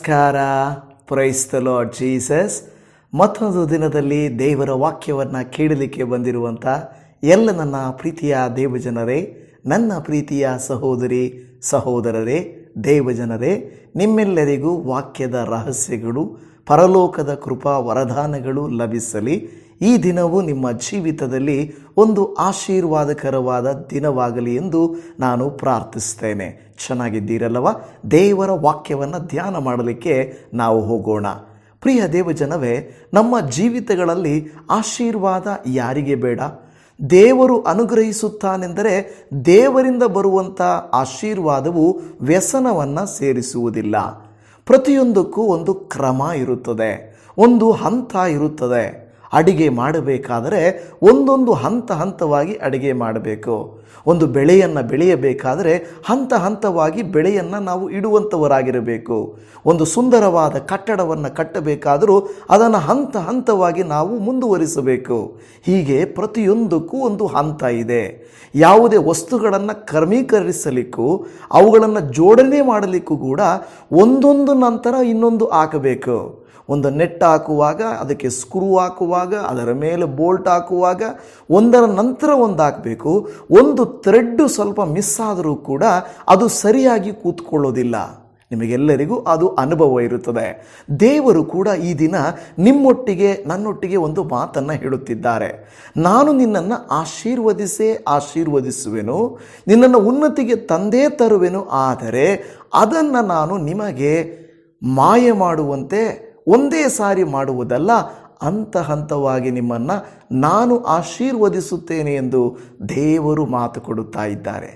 ನಮಸ್ಕಾರ. Praise the lord Jesus. ಮತ್ತೊಂದು ದಿನದಲ್ಲಿ ದೇವರ ವಾಕ್ಯವನ್ನು ಕೇಳಲಿಕ್ಕೆ ಬಂದಿರುವಂಥ ಎಲ್ಲ ನನ್ನ ಪ್ರೀತಿಯ ದೇವಜನರೇ, ನನ್ನ ಪ್ರೀತಿಯ ಸಹೋದರಿ ಸಹೋದರರೇ, ದೇವಜನರೇ, ನಿಮ್ಮೆಲ್ಲರಿಗೂ ವಾಕ್ಯದ ರಹಸ್ಯಗಳು, ಪರಲೋಕದ ಕೃಪಾ ವರದಾನಗಳು ಲಭಿಸಲಿ. ಈ ದಿನವೂ ನಿಮ್ಮ ಜೀವಿತದಲ್ಲಿ ಒಂದು ಆಶೀರ್ವಾದಕರವಾದ ದಿನವಾಗಲಿ ಎಂದು ನಾನು ಪ್ರಾರ್ಥಿಸ್ತೇನೆ. ಚೆನ್ನಾಗಿದ್ದೀರಲ್ಲವ? ದೇವರ ವಾಕ್ಯವನ್ನು ಧ್ಯಾನ ಮಾಡಲಿಕ್ಕೆ ನಾವು ಹೋಗೋಣ. ಪ್ರಿಯ ದೇವಜನವೇ, ನಮ್ಮ ಜೀವಿತಗಳಲ್ಲಿ ಆಶೀರ್ವಾದ ಯಾರಿಗೆ ಬೇಡ? ದೇವರು ಅನುಗ್ರಹಿಸುತ್ತಾನೆಂದರೆ ದೇವರಿಂದ ಬರುವಂಥ ಆಶೀರ್ವಾದವು ವ್ಯಸನವನ್ನು ಸೇರಿಸುವುದಿಲ್ಲ. ಪ್ರತಿಯೊಂದಕ್ಕೂ ಒಂದು ಕ್ರಮ ಇರುತ್ತದೆ, ಒಂದು ಹಂತ ಇರುತ್ತದೆ. ಅಡಿಗೆ ಮಾಡಬೇಕಾದರೆ ಒಂದೊಂದು ಹಂತವಾಗಿ ಅಡಿಗೆ ಮಾಡಬೇಕು. ಒಂದು ಬೆಳೆಯನ್ನು ಬೆಳೆಯಬೇಕಾದರೆ ಹಂತವಾಗಿ ಬೆಳೆಯನ್ನು ನಾವು ಇಡುವಂಥವರಾಗಿರಬೇಕು. ಒಂದು ಸುಂದರವಾದ ಕಟ್ಟಡವನ್ನು ಕಟ್ಟಬೇಕಾದರೂ ಅದನ್ನು ಹಂತವಾಗಿ ನಾವು ಮುಂದುವರಿಸಬೇಕು. ಹೀಗೆ ಪ್ರತಿಯೊಂದಕ್ಕೂ ಒಂದು ಹಂತ ಇದೆ. ಯಾವುದೇ ವಸ್ತುಗಳನ್ನು ಕ್ರಮೀಕರಿಸಲಿಕ್ಕೂ ಅವುಗಳನ್ನು ಜೋಡಣೆ ಮಾಡಲಿಕ್ಕೂ ಕೂಡ ಒಂದೊಂದು ನಂತರ ಇನ್ನೊಂದು ಹಾಕಬೇಕು. ಒಂದು ನೆಟ್ ಹಾಕುವಾಗ, ಅದಕ್ಕೆ ಸ್ಕ್ರೂ ಹಾಕುವಾಗ, ಅದರ ಮೇಲೆ ಬೋಲ್ಟ್ ಹಾಕುವಾಗ ಒಂದರ ನಂತರ ಒಂದು ಹಾಕಬೇಕು. ಒಂದು ಥ್ರೆಡ್ ಸ್ವಲ್ಪ ಮಿಸ್ ಆದರೂ ಕೂಡ ಅದು ಸರಿಯಾಗಿ ಕೂತ್ಕೊಳ್ಳೋದಿಲ್ಲ. ನಿಮಗೆಲ್ಲರಿಗೂ ಅದು ಅನುಭವ ಇರುತ್ತದೆ. ದೇವರು ಕೂಡ ಈ ದಿನ ನಿಮ್ಮೊಟ್ಟಿಗೆ ನನ್ನೊಟ್ಟಿಗೆ ಒಂದು ಮಾತನ್ನು ಹೇಳುತ್ತಿದ್ದಾರೆ. ನಾನು ನಿನ್ನನ್ನು ಆಶೀರ್ವದಿಸುವೆನು, ನಿನ್ನನ್ನು ಉನ್ನತಿಗೆ ತಂದೇ ತರುವೆನು. ಆದರೆ ಅದನ್ನು ನಾನು ನಿಮಗೆ ಮಾಯ ಮಾಡುವಂತೆ ಒಂದೇ ಸಾರಿ ಮಾಡುವುದಲ್ಲ, ಹಂತವಾಗಿ ನಿಮ್ಮನ್ನು ನಾನು ಆಶೀರ್ವದಿಸುತ್ತೇನೆ ಎಂದು ದೇವರು ಮಾತು ಕೊಡುತ್ತಾ ಇದ್ದಾರೆ.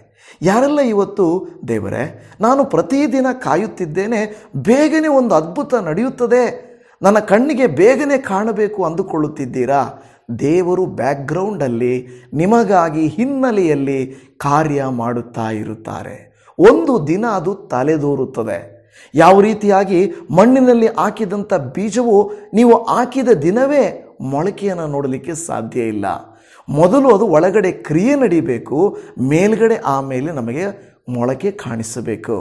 ಯಾರೆಲ್ಲ ಇವತ್ತು ದೇವರೇ, ನಾನು ಪ್ರತಿದಿನ ಕಾಯುತ್ತಿದ್ದೇನೆ, ಬೇಗನೆ ಒಂದು ಅದ್ಭುತ ನಡೆಯುತ್ತದೆ, ನನ್ನ ಕಣ್ಣಿಗೆ ಬೇಗನೆ ಕಾಣಬೇಕು ಅಂದುಕೊಳ್ಳುತ್ತಿದ್ದೀರಾ? ದೇವರು ಬ್ಯಾಕ್ಗ್ರೌಂಡಲ್ಲಿ ನಿಮಗಾಗಿ ಹಿನ್ನೆಲೆಯಲ್ಲಿ ಕಾರ್ಯ ಮಾಡುತ್ತಾ ಇರುತ್ತಾರೆ. ಒಂದು ದಿನ ಅದು ತಲೆದೋರುತ್ತದೆ. ಯಾವ ರೀತಿಯಾಗಿ ಮಣ್ಣಿನಲ್ಲಿ ಹಾಕಿದಂಥ ಬೀಜವು ನೀವು ಹಾಕಿದ ದಿನವೇ ಮೊಳಕೆಯನ್ನು ನೋಡಲಿಕ್ಕೆ ಸಾಧ್ಯ ಇಲ್ಲ. ಮೊದಲು ಅದು ಒಳಗಡೆ ಕ್ರಿಯೆ ನಡೀಬೇಕು, ಮೇಲ್ಗಡೆ ಆಮೇಲೆ ನಮಗೆ ಮೊಳಕೆ ಕಾಣಿಸಬೇಕು.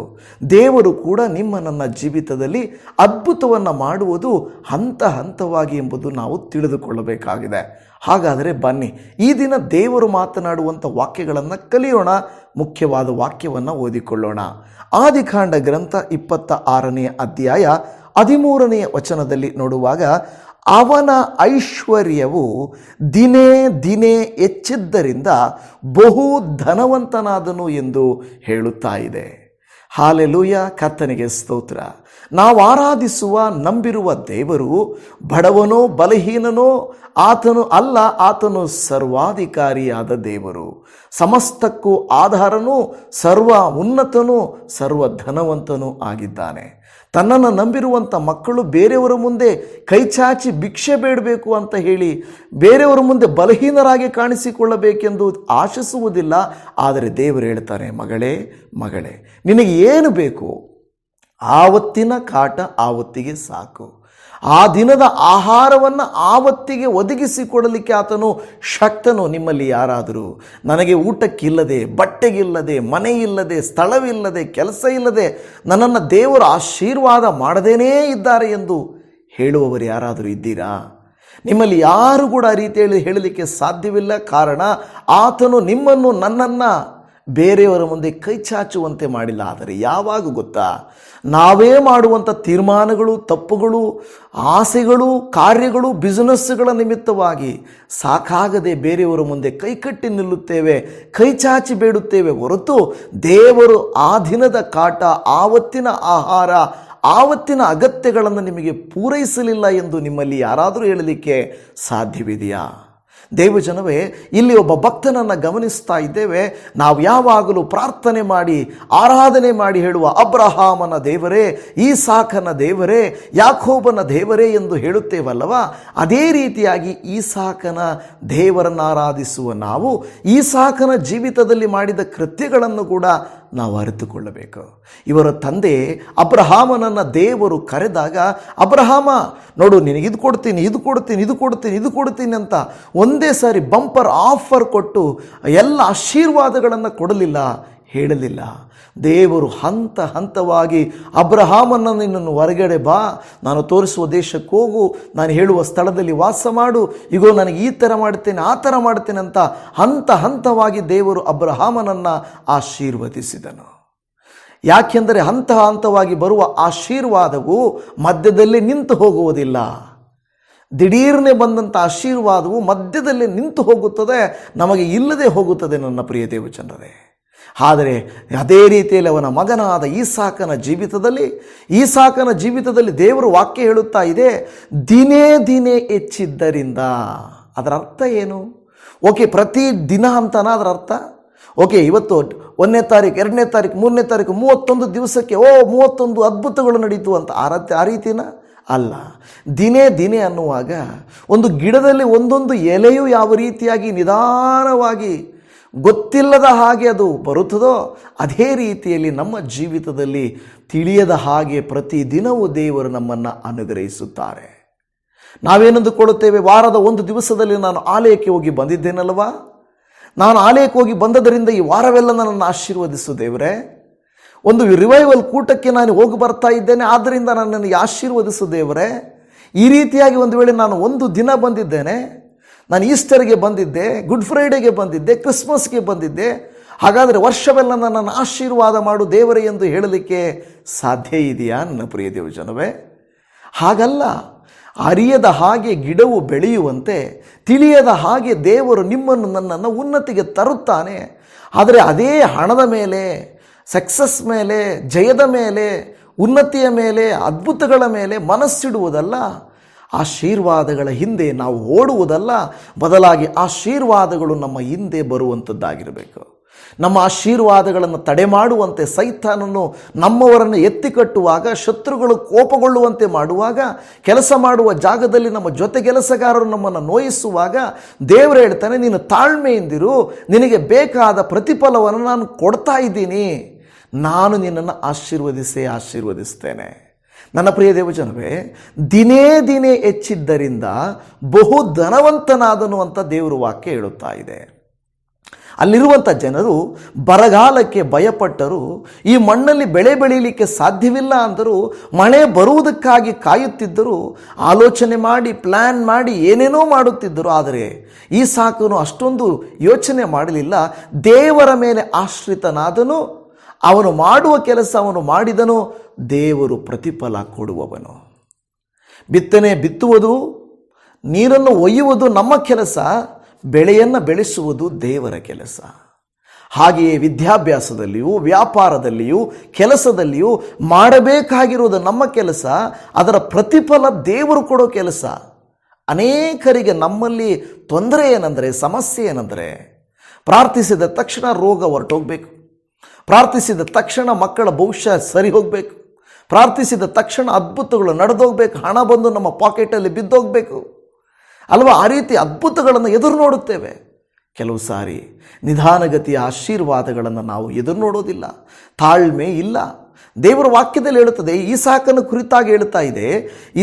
ದೇವರು ಕೂಡ ನನ್ನ ಜೀವಿತದಲ್ಲಿ ಅದ್ಭುತವನ್ನು ಮಾಡುವುದು ಹಂತವಾಗಿ ಎಂಬುದು ನಾವು ತಿಳಿದುಕೊಳ್ಳಬೇಕಾಗಿದೆ. ಹಾಗಾದರೆ ಬನ್ನಿ, ಈ ದಿನ ದೇವರು ಮಾತನಾಡುವಂಥ ವಾಕ್ಯಗಳನ್ನು ಕಲಿಯೋಣ. ಮುಖ್ಯವಾದ ವಾಕ್ಯವನ್ನು ಓದಿಕೊಳ್ಳೋಣ. ಆದಿಕಾಂಡ ಗ್ರಂಥ 26ನೇ ಅಧ್ಯಾಯ 13ನೇ ವಚನದಲ್ಲಿ ನೋಡುವಾಗ, ಅವನ ಐಶ್ವರ್ಯವು ದಿನೇ ಹೆಚ್ಚಿದ್ದರಿಂದ ಬಹು ಧನವಂತನಾದನು ಎಂದು ಹೇಳುತ್ತಾ ಇದೆ. ಹಾಲೆಲೂಯ, ಕರ್ತನಿಗೆ ಸ್ತೋತ್ರ. ನಾವು ಆರಾಧಿಸುವ ನಂಬಿರುವ ದೇವರು ಬಡವನೋ ಬಲಹೀನನೋ ಆತನು ಅಲ್ಲ, ಆತನು ಸರ್ವಾಧಿಕಾರಿಯಾದ ದೇವರು, ಸಮಸ್ತಕ್ಕೂ ಆಧಾರನೂ, ಸರ್ವ ಉನ್ನತನೂ, ಸರ್ವ ಧನವಂತನೂ ಆಗಿದ್ದಾನೆ. ತನ್ನನ್ನು ನಂಬಿರುವಂಥ ಮಕ್ಕಳು ಬೇರೆಯವರ ಮುಂದೆ ಕೈಚಾಚಿ ಭಿಕ್ಷೆ ಬೇಡಬೇಕು ಅಂತ ಹೇಳಿ ಬೇರೆಯವರ ಮುಂದೆ ಬಲಹೀನರಾಗಿ ಕಾಣಿಸಿಕೊಳ್ಳಬೇಕೆಂದು ಆಶಿಸುವುದಿಲ್ಲ. ಆದರೆ ದೇವರು ಹೇಳ್ತಾರೆ, ಮಗಳೇ, ನಿನಗೆ ಏನು ಬೇಕು? ಆವತ್ತಿನ ಕಾಟ ಆವತ್ತಿಗೆ ಸಾಕು. ಆ ದಿನದ ಆಹಾರವನ್ನು ಆವತ್ತಿಗೆ ಒದಗಿಸಿಕೊಡಲಿಕ್ಕೆ ಆತನು ಶಕ್ತನು. ನಿಮ್ಮಲ್ಲಿ ಯಾರಾದರೂ ನನಗೆ ಊಟಕ್ಕಿಲ್ಲದೆ, ಬಟ್ಟೆಗಿಲ್ಲದೆ, ಮನೆಯಿಲ್ಲದೆ, ಸ್ಥಳವಿಲ್ಲದೆ, ಕೆಲಸ ಇಲ್ಲದೆ ನನ್ನನ್ನು ದೇವರು ಆಶೀರ್ವಾದ ಮಾಡದೇನೇ ಇದ್ದಾರೆ ಎಂದು ಹೇಳುವವರು ಯಾರಾದರೂ ಇದ್ದೀರಾ? ನಿಮ್ಮಲ್ಲಿ ಯಾರು ಕೂಡ ಆ ರೀತಿಯಲ್ಲಿ ಹೇಳಲಿಕ್ಕೆ ಸಾಧ್ಯವಿಲ್ಲ. ಕಾರಣ, ಆತನು ನಿಮ್ಮನ್ನು ನನ್ನನ್ನು ಬೇರೆಯವರ ಮುಂದೆ ಕೈ ಚಾಚುವಂತೆ ಮಾಡಿಲ್ಲ. ಆದರೆ ಯಾವಾಗ ಗೊತ್ತಾ? ನಾವೇ ಮಾಡುವಂಥ ತೀರ್ಮಾನಗಳು, ತಪ್ಪುಗಳು, ಆಸೆಗಳು, ಕಾರ್ಯಗಳು, ಬಿಸಿನೆಸ್ಗಳ ನಿಮಿತ್ತವಾಗಿ ಸಾಕಾಗದೆ ಬೇರೆಯವರ ಮುಂದೆ ಕೈಕಟ್ಟಿ ನಿಲ್ಲುತ್ತೇವೆ, ಕೈ ಚಾಚಿ ಬೇಡುತ್ತೇವೆ ಹೊರತು ದೇವರು ಆ ದಿನದ ಕಾಟ, ಆವತ್ತಿನ ಆಹಾರ, ಆವತ್ತಿನ ಅಗತ್ಯಗಳನ್ನು ನಿಮಗೆ ಪೂರೈಸಲಿಲ್ಲ ಎಂದು ನಿಮ್ಮಲ್ಲಿ ಯಾರಾದರೂ ಹೇಳಲಿಕ್ಕೆ ಸಾಧ್ಯವಿದೆಯಾ? ದೇವಜನವೇ, ಇಲ್ಲಿ ಒಬ್ಬ ಭಕ್ತನನ್ನು ಗಮನಿಸ್ತಾ ಇದ್ದೇವೆ. ನಾವು ಯಾವಾಗಲೂ ಪ್ರಾರ್ಥನೆ ಮಾಡಿ, ಆರಾಧನೆ ಮಾಡಿ ಹೇಳುವ ಅಬ್ರಹಾಮನ ದೇವರೇ, ಈಸಾಕನ ದೇವರೇ, ಯಾಕೋಬನ ದೇವರೇ ಎಂದು ಹೇಳುತ್ತೇವಲ್ಲವ? ಅದೇ ರೀತಿಯಾಗಿ ಈಸಾಕನ ದೇವರನ್ನು ಆರಾಧಿಸುವ ನಾವು ಈಸಾಕನ ಜೀವಿತದಲ್ಲಿ ಮಾಡಿದ ಕೃತ್ಯಗಳನ್ನು ಕೂಡ ನಾವು ಅರಿತುಕೊಳ್ಳಬೇಕು. ಇವರ ತಂದೆ ಅಬ್ರಹಾಮನನ್ನು ದೇವರು ಕರೆದಾಗ, ಅಬ್ರಹಾಮ ನೋಡು, ನಿನಗೆ ಇದು ಕೊಡ್ತೀನಿ ಅಂತ ಒಂದೇ ಸಾರಿ ಬಂಪರ್ ಆಫರ್ ಕೊಟ್ಟು ಎಲ್ಲ ಆಶೀರ್ವಾದಗಳನ್ನು ಕೊಡಲಿಲ್ಲ. ಹೇಳಲಿಲ್ಲ. ದೇವರು ಹಂತ ಹಂತವಾಗಿ ಅಬ್ರಹಾಮನನ್ನು ನಿನ್ನನ್ನು ಹೊರಗಡೆ ಬಾ, ನಾನು ತೋರಿಸುವ ದೇಶಕ್ಕೆ ಹೋಗು, ನಾನು ಹೇಳುವ ಸ್ಥಳದಲ್ಲಿ ವಾಸ ಮಾಡು, ಇಗೋ ನನಗೆ ಈ ಥರ ಮಾಡ್ತೇನೆ ಆ ಥರ ಮಾಡ್ತೇನೆ ಅಂತ ಹಂತ ಹಂತವಾಗಿ ದೇವರು ಅಬ್ರಹಾಮನನ್ನು ಆಶೀರ್ವದಿಸಿದನು. ಯಾಕೆಂದರೆ ಹಂತ ಹಂತವಾಗಿ ಬರುವ ಆಶೀರ್ವಾದವು ಮಧ್ಯದಲ್ಲಿ ನಿಂತು ಹೋಗುವುದಿಲ್ಲ. ದಿಢೀರ್ನೆ ಬಂದಂಥ ಆಶೀರ್ವಾದವು ಮಧ್ಯದಲ್ಲಿ ನಿಂತು ಹೋಗುತ್ತದೆ, ನಮಗೆ ಇಲ್ಲದೆ ಹೋಗುತ್ತದೆ ನನ್ನ ಪ್ರಿಯ ದೇವಜನರೇ. ಆದರೆ ಅದೇ ರೀತಿಯಲ್ಲಿ ಅವನ ಮಗನಾದ ಈಸಾಕನ ಜೀವಿತದಲ್ಲಿ ದೇವರು ವಾಕ್ಯ ಹೇಳುತ್ತಾ ಇದೆ, ದಿನೇ ದಿನೇ ಹೆಚ್ಚಿದ್ದರಿಂದ. ಅದರ ಅರ್ಥ ಏನು? ಓಕೆ, ಪ್ರತಿ ದಿನ ಅಂತನ ಅದರ ಅರ್ಥ? ಓಕೆ, ಇವತ್ತು 1ನೇ ತಾರೀಕು 2ನೇ ತಾರೀಕು 3ನೇ ತಾರೀಕು 31 ದಿವಸಕ್ಕೆ 31 ಅದ್ಭುತಗಳು ನಡೀತು ಅಂತ ಆ ರೀತಿನ ಅಲ್ಲ. ದಿನೇ ದಿನೇ ಅನ್ನುವಾಗ ಒಂದು ಗಿಡದಲ್ಲಿ ಒಂದೊಂದು ಎಲೆಯೂ ಯಾವ ರೀತಿಯಾಗಿ ನಿಧಾನವಾಗಿ ಗೊತ್ತಿಲ್ಲದ ಹಾಗೆ ಅದು ಬರುತ್ತದೋ ಅದೇ ರೀತಿಯಲ್ಲಿ ನಮ್ಮ ಜೀವಿತದಲ್ಲಿ ತಿಳಿಯದ ಹಾಗೆ ಪ್ರತಿದಿನವೂ ದೇವರು ನಮ್ಮನ್ನು ಅನುಗ್ರಹಿಸುತ್ತಾರೆ. ನಾವೇನೆಂದುಕೊಳ್ಳುತ್ತೇವೆ, ವಾರದ ಒಂದು ದಿವಸದಲ್ಲಿ ನಾನು ಆಲಯಕ್ಕೆ ಹೋಗಿ ಬಂದಿದ್ದೇನಲ್ವಾ, ನಾನು ಆಲಯಕ್ಕೆ ಹೋಗಿ ಬಂದದರಿಂದ ಈ ವಾರವೆಲ್ಲ ನನ್ನನ್ನು ಆಶೀರ್ವದಿಸು ದೇವರೇ, ಒಂದು ರಿವೈವಲ್ ಕೂಟಕ್ಕೆ ನಾನು ಹೋಗಿ ಬರ್ತಾ ಇದ್ದೇನೆ ಆದ್ದರಿಂದ ನನ್ನನ್ನು ಆಶೀರ್ವದಿಸು ದೇವರೇ. ಈ ರೀತಿಯಾಗಿ ಒಂದು ವೇಳೆ ನಾನು ಒಂದು ದಿನ ಬಂದಿದ್ದೇನೆ, ನಾನು ಈಸ್ಟರ್ಗೆ ಬಂದಿದ್ದೆ, ಗುಡ್ ಫ್ರೈಡೆಗೆ ಬಂದಿದ್ದೆ, ಕ್ರಿಸ್ಮಸ್ಗೆ ಬಂದಿದ್ದೆ, ಹಾಗಾದರೆ ವರ್ಷವೆಲ್ಲ ನನ್ನನ್ನು ಆಶೀರ್ವಾದ ಮಾಡು ದೇವರೇ ಎಂದು ಹೇಳಲಿಕ್ಕೆ ಸಾಧ್ಯ ಇದೆಯಾ ನನ್ನ ಪ್ರಿಯ ದೇವಜನವೇ? ಹಾಗಲ್ಲ. ಅರಿಯದ ಹಾಗೆ ಗಿಡವು ಬೆಳೆಯುವಂತೆ, ತಿಳಿಯದ ಹಾಗೆ ದೇವರು ನಿಮ್ಮನ್ನು ನನ್ನನ್ನು ಉನ್ನತಿಗೆ ತರುತ್ತಾನೆ. ಆದರೆ ಅದೇ ಹಣದ ಮೇಲೆ, ಸಕ್ಸಸ್ ಮೇಲೆ, ಜಯದ ಮೇಲೆ, ಉನ್ನತಿಯ ಮೇಲೆ, ಅದ್ಭುತಗಳ ಮೇಲೆ ಮನಸ್ಸಿಡುವುದಲ್ಲ, ಆಶೀರ್ವಾದಗಳ ಹಿಂದೆ ನಾವು ಓಡುವುದಲ್ಲ, ಬದಲಾಗಿ ಆಶೀರ್ವಾದಗಳು ನಮ್ಮ ಹಿಂದೆ ಬರುವಂಥದ್ದಾಗಿರಬೇಕು. ನಮ್ಮ ಆಶೀರ್ವಾದಗಳನ್ನು ತಡೆ ಮಾಡುವಂತೆ ಸೈತಾನನು ನಮ್ಮವರನ್ನು ಎತ್ತಿ ಕಟ್ಟುವಾಗ, ಶತ್ರುಗಳು ಕೋಪಗೊಳ್ಳುವಂತೆ ಮಾಡುವಾಗ, ಕೆಲಸ ಮಾಡುವ ಜಾಗದಲ್ಲಿ ನಮ್ಮ ಜೊತೆ ಕೆಲಸಗಾರರು ನಮ್ಮನ್ನು ನೋಯಿಸುವಾಗ ದೇವರು ಹೇಳ್ತಾನೆ, ನೀನು ತಾಳ್ಮೆಯಿಂದಿರು, ನಿನಗೆ ಬೇಕಾದ ಪ್ರತಿಫಲವನ್ನು ನಾನು ಕೊಡ್ತಾ ಇದ್ದೀನಿ, ನಾನು ನಿನ್ನನ್ನು ಆಶೀರ್ವದಿಸ್ತೇನೆ. ನನ್ನ ಪ್ರಿಯ ದೇವಜನವೇ, ದಿನೇ ದಿನೇ ಹೆಚ್ಚಿದ್ದರಿಂದ ಬಹು ಧನವಂತನಾದನು ಅಂತ ದೇವರು ವಾಕ್ಯ ಹೇಳುತ್ತಾ ಇದೆ. ಅಲ್ಲಿರುವಂಥ ಜನರು ಬರಗಾಲಕ್ಕೆ ಭಯಪಟ್ಟರು, ಈ ಮಣ್ಣಲ್ಲಿ ಬೆಳೆ ಬೆಳೀಲಿಕ್ಕೆ ಸಾಧ್ಯವಿಲ್ಲ ಅಂದರು, ಮಳೆ ಬರುವುದಕ್ಕಾಗಿ ಕಾಯುತ್ತಿದ್ದರು, ಆಲೋಚನೆ ಮಾಡಿ ಪ್ಲ್ಯಾನ್ ಮಾಡಿ ಏನೇನೋ ಮಾಡುತ್ತಿದ್ದರು. ಆದರೆ ಈಸಾಕನು ಅಷ್ಟೊಂದು ಯೋಚನೆ ಮಾಡಲಿಲ್ಲ. ದೇವರ ಮೇಲೆ ಆಶ್ರಿತನಾದನು, ಅವನು ಮಾಡುವ ಕೆಲಸ ಅವನು ಮಾಡಿದನು, ದೇವರು ಪ್ರತಿಫಲ ಕೊಡುವವನು. ಬಿತ್ತುವುದು, ನೀರನ್ನು ಒಯ್ಯುವುದು ನಮ್ಮ ಕೆಲಸ, ಬೆಳೆಯನ್ನು ಬೆಳೆಸುವುದು ದೇವರ ಕೆಲಸ. ಹಾಗೆಯೇ ವಿದ್ಯಾಭ್ಯಾಸದಲ್ಲಿಯೂ, ವ್ಯಾಪಾರದಲ್ಲಿಯೂ, ಕೆಲಸದಲ್ಲಿಯೂ ಮಾಡಬೇಕಾಗಿರುವುದು ನಮ್ಮ ಕೆಲಸ, ಅದರ ಪ್ರತಿಫಲ ದೇವರು ಕೊಡೋ ಕೆಲಸ. ಅನೇಕರಿಗೆ ನಮ್ಮಲ್ಲಿ ತೊಂದರೆ ಏನೆಂದರೆ, ಸಮಸ್ಯೆ ಏನೆಂದರೆ, ಪ್ರಾರ್ಥಿಸಿದ ತಕ್ಷಣ ರೋಗ ಹೊರಟೋಗ್ಬೇಕು, ಪ್ರಾರ್ಥಿಸಿದ ತಕ್ಷಣ ಮಕ್ಕಳ ಭವಿಷ್ಯ ಸರಿ ಹೋಗಬೇಕು, ಪ್ರಾರ್ಥಿಸಿದ ತಕ್ಷಣ ಅದ್ಭುತಗಳು ನಡೆದೋಗ್ಬೇಕು, ಹಣ ಬಂದು ನಮ್ಮ ಪಾಕೆಟಲ್ಲಿ ಬಿದ್ದೋಗ್ಬೇಕು ಅಲ್ವಾ? ಆ ರೀತಿ ಅದ್ಭುತಗಳನ್ನು ಎದುರು ನೋಡುತ್ತೇವೆ. ಕೆಲವು ಸಾರಿ ನಿಧಾನಗತಿಯ ಆಶೀರ್ವಾದಗಳನ್ನು ನಾವು ಎದುರು ನೋಡೋದಿಲ್ಲ, ತಾಳ್ಮೆ ಇಲ್ಲ. ದೇವರ ವಾಕ್ಯದಲ್ಲಿ ಹೇಳುತ್ತದೆ, ಈಸಾಕನ ಕುರಿತಾಗಿ ಹೇಳ್ತಾ ಇದೆ.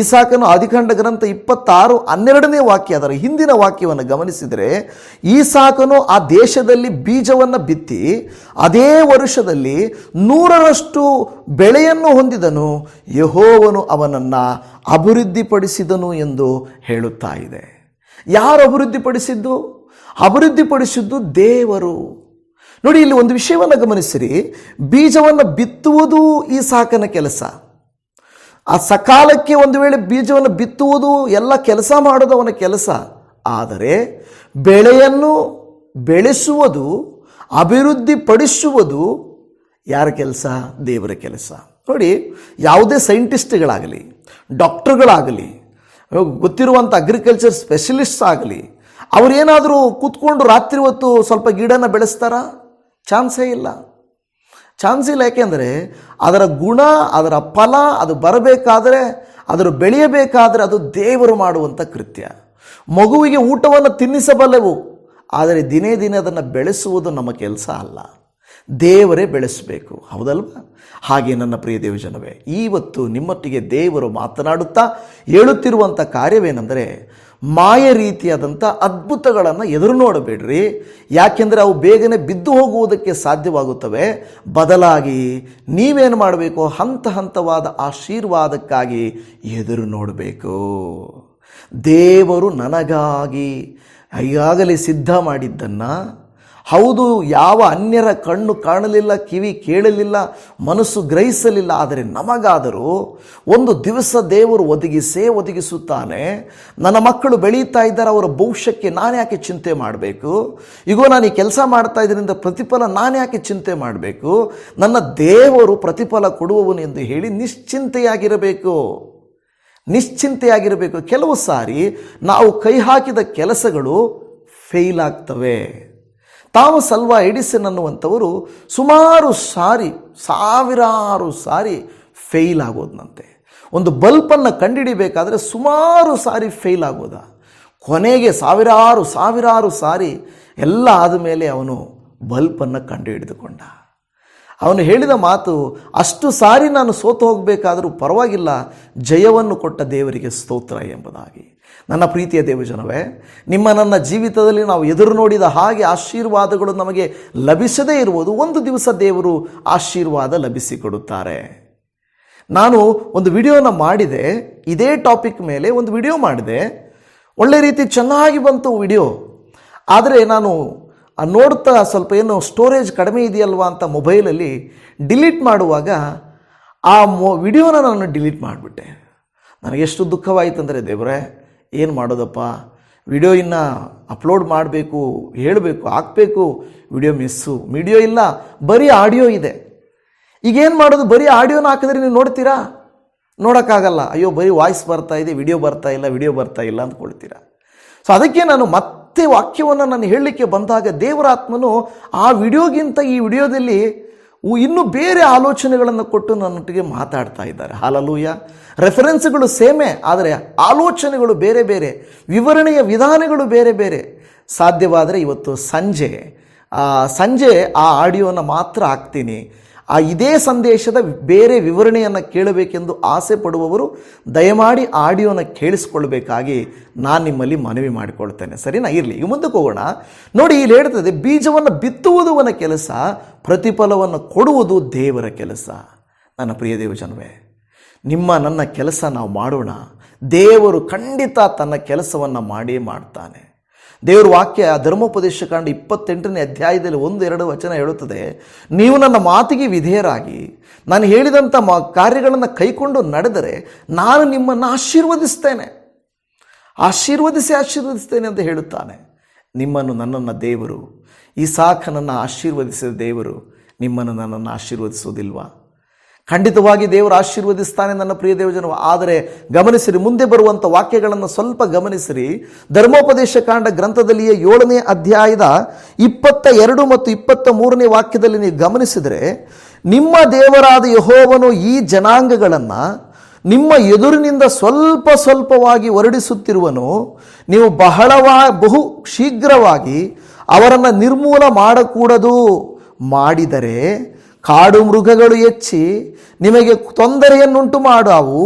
ಈಸಾಕನು ಆದಿಕಾಂಡ ಗ್ರಂಥ 26:12ನೇ ವಾಕ್ಯ, ಅದರ ಹಿಂದಿನ ವಾಕ್ಯವನ್ನು ಗಮನಿಸಿದರೆ, ಈಸಾಕನು ಆ ದೇಶದಲ್ಲಿ ಬೀಜವನ್ನು ಬಿತ್ತಿ ಅದೇ ವರ್ಷದಲ್ಲಿ 100ರಷ್ಟು ಬೆಳೆಯನ್ನು ಹೊಂದಿದನು, ಯೆಹೋವನು ಅವನನ್ನು ಅಭಿವೃದ್ಧಿಪಡಿಸಿದನು ಎಂದು ಹೇಳುತ್ತಾ ಇದೆ. ಯಾರು ಅಭಿವೃದ್ಧಿಪಡಿಸಿದ್ದು ದೇವರು. ನೋಡಿ, ಇಲ್ಲಿ ಒಂದು ವಿಷಯವನ್ನು ಗಮನಿಸಿರಿ. ಬೀಜವನ್ನು ಬಿತ್ತುವುದು ಈಸಾಕನ ಕೆಲಸ. ಆ ಸಕಾಲಕ್ಕೆ ಒಂದು ವೇಳೆ ಬೀಜವನ್ನು ಬಿತ್ತುವುದು, ಎಲ್ಲ ಕೆಲಸ ಮಾಡೋದು ಅವನ ಕೆಲಸ. ಆದರೆ ಬೆಳೆಯನ್ನು ಬೆಳೆಸುವುದು, ಅಭಿವೃದ್ಧಿಪಡಿಸುವುದು ಯಾರ ಕೆಲಸ? ದೇವರ ಕೆಲಸ. ನೋಡಿ, ಯಾವುದೇ ಸೈಂಟಿಸ್ಟ್ಗಳಾಗಲಿ, ಡಾಕ್ಟರ್ಗಳಾಗಲಿ, ಗೊತ್ತಿರುವಂಥ ಅಗ್ರಿಕಲ್ಚರ್ ಸ್ಪೆಷಲಿಸ್ಟ್ಸ್ ಆಗಲಿ, ಅವರೇನಾದರೂ ಕೂತ್ಕೊಂಡು ರಾತ್ರಿ ಹೊತ್ತು ಸ್ವಲ್ಪ ಗಿಡನ ಬೆಳೆಸ್ತಾರಾ? ಚಾನ್ಸೇ ಇಲ್ಲ. ಯಾಕೆಂದರೆ ಅದರ ಗುಣ, ಅದರ ಫಲ ಅದು ಬರಬೇಕಾದರೆ, ಅದರ ಬೆಳೆಯಬೇಕಾದರೆ ಅದು ದೇವರು ಮಾಡುವಂಥ ಕೃತ್ಯ. ಮಗುವಿಗೆ ಊಟವನ್ನು ತಿನ್ನಿಸಬಲ್ಲೆವು, ಆದರೆ ದಿನೇ ದಿನೇ ಅದನ್ನು ಬೆಳೆಸುವುದು ನಮ್ಮ ಕೆಲಸ ಅಲ್ಲ, ದೇವರೇ ಬೆಳೆಸಬೇಕು. ಹೌದಲ್ವಾ? ಹಾಗೆ ನನ್ನ ಪ್ರಿಯ ದೇವಜನವೇ, ಇವತ್ತು ನಿಮ್ಮೊಟ್ಟಿಗೆ ದೇವರು ಮಾತನಾಡುತ್ತಾ ಹೇಳುತ್ತಿರುವಂಥ ಕಾರ್ಯವೇನೆಂದರೆ, ಮಾಯ ರೀತಿಯಾದಂಥ ಅದ್ಭುತಗಳನ್ನು ಎದುರು ನೋಡಬೇಡ್ರಿ. ಯಾಕೆಂದರೆ ಅವು ಬೇಗನೆ ಬಿದ್ದು ಹೋಗುವುದಕ್ಕೆ ಸಾಧ್ಯವಾಗುತ್ತವೆ. ಬದಲಾಗಿ ನೀವೇನು ಮಾಡಬೇಕು, ಹಂತ ಹಂತವಾದ ಆಶೀರ್ವಾದಕ್ಕಾಗಿ ಎದುರು ನೋಡಬೇಕು. ದೇವರು ನನಗಾಗಿ ಈಗಾಗಲೇ ಸಿದ್ಧ ಮಾಡಿದ್ದನ್ನು, ಹೌದು, ಯಾವ ಅನ್ಯರ ಕಣ್ಣು ಕಾಣಲಿಲ್ಲ, ಕಿವಿ ಕೇಳಲಿಲ್ಲ, ಮನಸ್ಸು ಗ್ರಹಿಸಲಿಲ್ಲ, ಆದರೆ ನಮಗಾದರೂ ಒಂದು ದಿವಸ ದೇವರು ಒದಗಿಸುತ್ತಾನೆ. ನನ್ನ ಮಕ್ಕಳು ಬೆಳೀತಾ ಇದ್ದಾರೆ, ಅವರ ಭವಿಷ್ಯಕ್ಕೆ ನಾನು ಯಾಕೆ ಚಿಂತೆ ಮಾಡಬೇಕು? ಈಗೋ ನಾನು ಈ ಕೆಲಸ ಮಾಡ್ತಾ ಇದರಿಂದ ಪ್ರತಿಫಲ ನಾನು ಯಾಕೆ ಚಿಂತೆ ಮಾಡಬೇಕು? ನನ್ನ ದೇವರು ಪ್ರತಿಫಲ ಕೊಡುವವನು ಎಂದು ಹೇಳಿ ನಿಶ್ಚಿಂತೆಯಾಗಿರಬೇಕು. ಕೆಲವು ಸಾರಿ ನಾವು ಕೈ ಹಾಕಿದ ಕೆಲಸಗಳು ಫೇಲ್ ಆಗ್ತವೆ. ಥಾಮಸ್ ಅಲ್ವಾ ಎಡಿಸನ್ ಅನ್ನುವಂಥವರು ಸಾವಿರಾರು ಸಾರಿ ಫೇಲ್ ಆಗೋದನಂತೆ. ಒಂದು ಬಲ್ಪನ್ನು ಕಂಡುಹಿಡಿಬೇಕಾದ್ರೆ ಸುಮಾರು ಸಾರಿ ಫೇಲ್ ಆಗೋದ. ಕೊನೆಗೆ ಸಾವಿರಾರು ಸಾರಿ ಎಲ್ಲ ಆದಮೇಲೆ ಅವನು ಬಲ್ಪನ್ನು ಕಂಡುಹಿಡಿದುಕೊಂಡ. ಅವನು ಹೇಳಿದ ಮಾತು, ಅಷ್ಟು ಸಾರಿ ನಾನು ಸೋತು ಹೋಗಬೇಕಾದರೂ ಪರವಾಗಿಲ್ಲ, ಜಯವನ್ನು ಕೊಟ್ಟ ದೇವರಿಗೆ ಸ್ತೋತ್ರ ಎಂಬುದಾಗಿ. ನನ್ನ ಪ್ರೀತಿಯ ದೇವಜನವೇ, ನನ್ನ ಜೀವಿತದಲ್ಲಿ ನಾವು ಎದುರು ನೋಡಿದ ಹಾಗೆ ಆಶೀರ್ವಾದಗಳು ನಮಗೆ ಲಭಿಸದೇ ಇರುವುದು, ಒಂದು ದಿವಸ ದೇವರು ಆಶೀರ್ವಾದ ಲಭಿಸಿಕೊಡುತ್ತಾರೆ. ನಾನು ಒಂದು ವಿಡಿಯೋನ ಮಾಡಿದೆ, ಇದೇ ಟಾಪಿಕ್ ಮೇಲೆ ಒಂದು ವಿಡಿಯೋ ಮಾಡಿದೆ. ಒಳ್ಳೆ ರೀತಿ ಚೆನ್ನಾಗಿ ಬಂತು ವಿಡಿಯೋ. ಆದರೆ ನಾನು ನೋಡ್ತಾ ಸ್ವಲ್ಪ ಏನು ಸ್ಟೋರೇಜ್ ಕಡಿಮೆ ಇದೆಯಲ್ವಾ ಅಂತ ಮೊಬೈಲಲ್ಲಿ ಡಿಲೀಟ್ ಮಾಡುವಾಗ ಆ ವಿಡಿಯೋನ ನಾನು ಡಿಲೀಟ್ ಮಾಡಿಬಿಟ್ಟೆ. ನನಗೆಷ್ಟು ದುಃಖವಾಯಿತು ಅಂದರೆ, ದೇವರೇ ಏನು ಮಾಡೋದಪ್ಪ, ವಿಡಿಯೋ ಇನ್ನು ಅಪ್ಲೋಡ್ ಮಾಡಬೇಕು, ಹೇಳಬೇಕು, ಹಾಕಬೇಕು, ವಿಡಿಯೋ ಇಲ್ಲ, ಬರೀ ಆಡಿಯೋ ಇದೆ. ಈಗೇನು ಮಾಡೋದು? ಬರೀ ಆಡಿಯೋನ ಹಾಕಿದ್ರೆ ನೀವು ನೋಡ್ತೀರಾ? ನೋಡೋಕ್ಕಾಗಲ್ಲ. ಅಯ್ಯೋ, ಬರೀ ವಾಯ್ಸ್ ಬರ್ತಾ ಇದೆ, ವಿಡಿಯೋ ಬರ್ತಾ ಇಲ್ಲ ಅಂದ್ಕೊಳ್ತೀರಾ. ಸೊ ಅದಕ್ಕೆ ನಾನು ಮತ್ತೆ ವಾಕ್ಯವನ್ನು ನಾನು ಹೇಳಲಿಕ್ಕೆ ಬಂದಾಗ ದೇವರ ಆತ್ಮನು ಆ ವಿಡಿಯೋಗಿಂತ ಈ ವಿಡಿಯೋದಲ್ಲಿ ಇನ್ನೂ ಬೇರೆ ಆಲೋಚನೆಗಳನ್ನು ಕೊಟ್ಟು ನನ್ನೊಟ್ಟಿಗೆ ಮಾತಾಡ್ತಾ ಇದ್ದಾರೆ. ಹಾಲೆಲೂಯಾ. ರೆಫರೆನ್ಸ್ಗಳು ಸೇಮೇ, ಆದರೆ ಆಲೋಚನೆಗಳು ಬೇರೆ ಬೇರೆ, ವಿವರಣೆಯ ವಿಧಾನಗಳು ಬೇರೆ ಬೇರೆ. ಸಾಧ್ಯವಾದರೆ ಇವತ್ತು ಸಂಜೆ ಆ ಆಡಿಯೋನ ಮಾತ್ರ ಹಾಕ್ತೀನಿ. ಇದೇ ಸಂದೇಶದ ಬೇರೆ ವಿವರಣೆಯನ್ನು ಕೇಳಬೇಕೆಂದು ಆಸೆ ಪಡುವವರು ದಯಮಾಡಿ ಆಡಿಯೋನ ಕೇಳಿಸ್ಕೊಳ್ಬೇಕಾಗಿ ನಾನು ನಿಮ್ಮಲ್ಲಿ ಮನವಿ ಮಾಡಿಕೊಳ್ತೇನೆ. ಸರಿನಾ? ಇರಲಿ, ಈಗ ಮುಂದಕ್ಕೆ ಹೋಗೋಣ. ನೋಡಿ, ಇಲ್ಲಿ ಹೇಳ್ತದೆ, ಬೀಜವನ್ನು ಬಿತ್ತುವುದು ಅವನ ಕೆಲಸ, ಪ್ರತಿಫಲವನ್ನು ಕೊಡುವುದು ದೇವರ ಕೆಲಸ. ನನ್ನ ಪ್ರಿಯ ದೇವಜನವೇ, ನನ್ನ ಕೆಲಸ ನಾವು ಮಾಡೋಣ. ದೇವರು ಖಂಡಿತ ತನ್ನ ಕೆಲಸವನ್ನು ಮಾಡ್ತಾನೆ. ದೇವರ ವಾಕ್ಯ ಧರ್ಮೋಪದೇಶ ಕಾಂಡ 28ನೇ ಅಧ್ಯಾಯದಲ್ಲಿ 1-2 ವಚನ ಹೇಳುತ್ತದೆ, ನೀವು ನನ್ನ ಮಾತಿಗೆ ವಿಧೇಯರಾಗಿ ನಾನು ಹೇಳಿದಂಥ ಕಾರ್ಯಗಳನ್ನು ಕೈಕೊಂಡು ನಡೆದರೆ ನಾನು ನಿಮ್ಮನ್ನು ಆಶೀರ್ವದಿಸ್ತೇನೆ ಅಂತ ಹೇಳುತ್ತಾನೆ. ನನ್ನನ್ನು ದೇವರು, ಇಸಾಕನನ್ನು ಆಶೀರ್ವದಿಸಿದ ದೇವರು ನನ್ನನ್ನು ಆಶೀರ್ವದಿಸುವುದಿಲ್ವಾ? ಖಂಡಿತವಾಗಿ ದೇವರು ಆಶೀರ್ವದಿಸ್ತಾನೆ ನನ್ನ ಪ್ರಿಯ ದೇವಜನ. ಆದರೆ ಗಮನಿಸಿರಿ, ಮುಂದೆ ಬರುವಂಥ ವಾಕ್ಯಗಳನ್ನು ಸ್ವಲ್ಪ ಗಮನಿಸಿರಿ. ಧರ್ಮೋಪದೇಶ ಕಾಂಡ ಗ್ರಂಥದಲ್ಲಿಯೇ 7ನೇ ಅಧ್ಯಾಯದ 22 ಮತ್ತು 23ನೇ ವಾಕ್ಯದಲ್ಲಿ ನೀವು ಗಮನಿಸಿದರೆ, ನಿಮ್ಮ ದೇವರಾದ ಯೆಹೋವನು ಈ ಜನಾಂಗಗಳನ್ನು ನಿಮ್ಮ ಎದುರಿನಿಂದ ಸ್ವಲ್ಪವಾಗಿ ಹೊರಡಿಸುತ್ತಿರುವನು. ನೀವು ಬಹು ಶೀಘ್ರವಾಗಿ ಅವರನ್ನು ನಿರ್ಮೂಲ ಮಾಡಕೂಡದು. ಮಾಡಿದರೆ ಕಾಡು ಮೃಗಗಳು ಹೆಚ್ಚಿ ನಿಮಗೆ ತೊಂದರೆಯನ್ನುಂಟು ಮಾಡಾವು.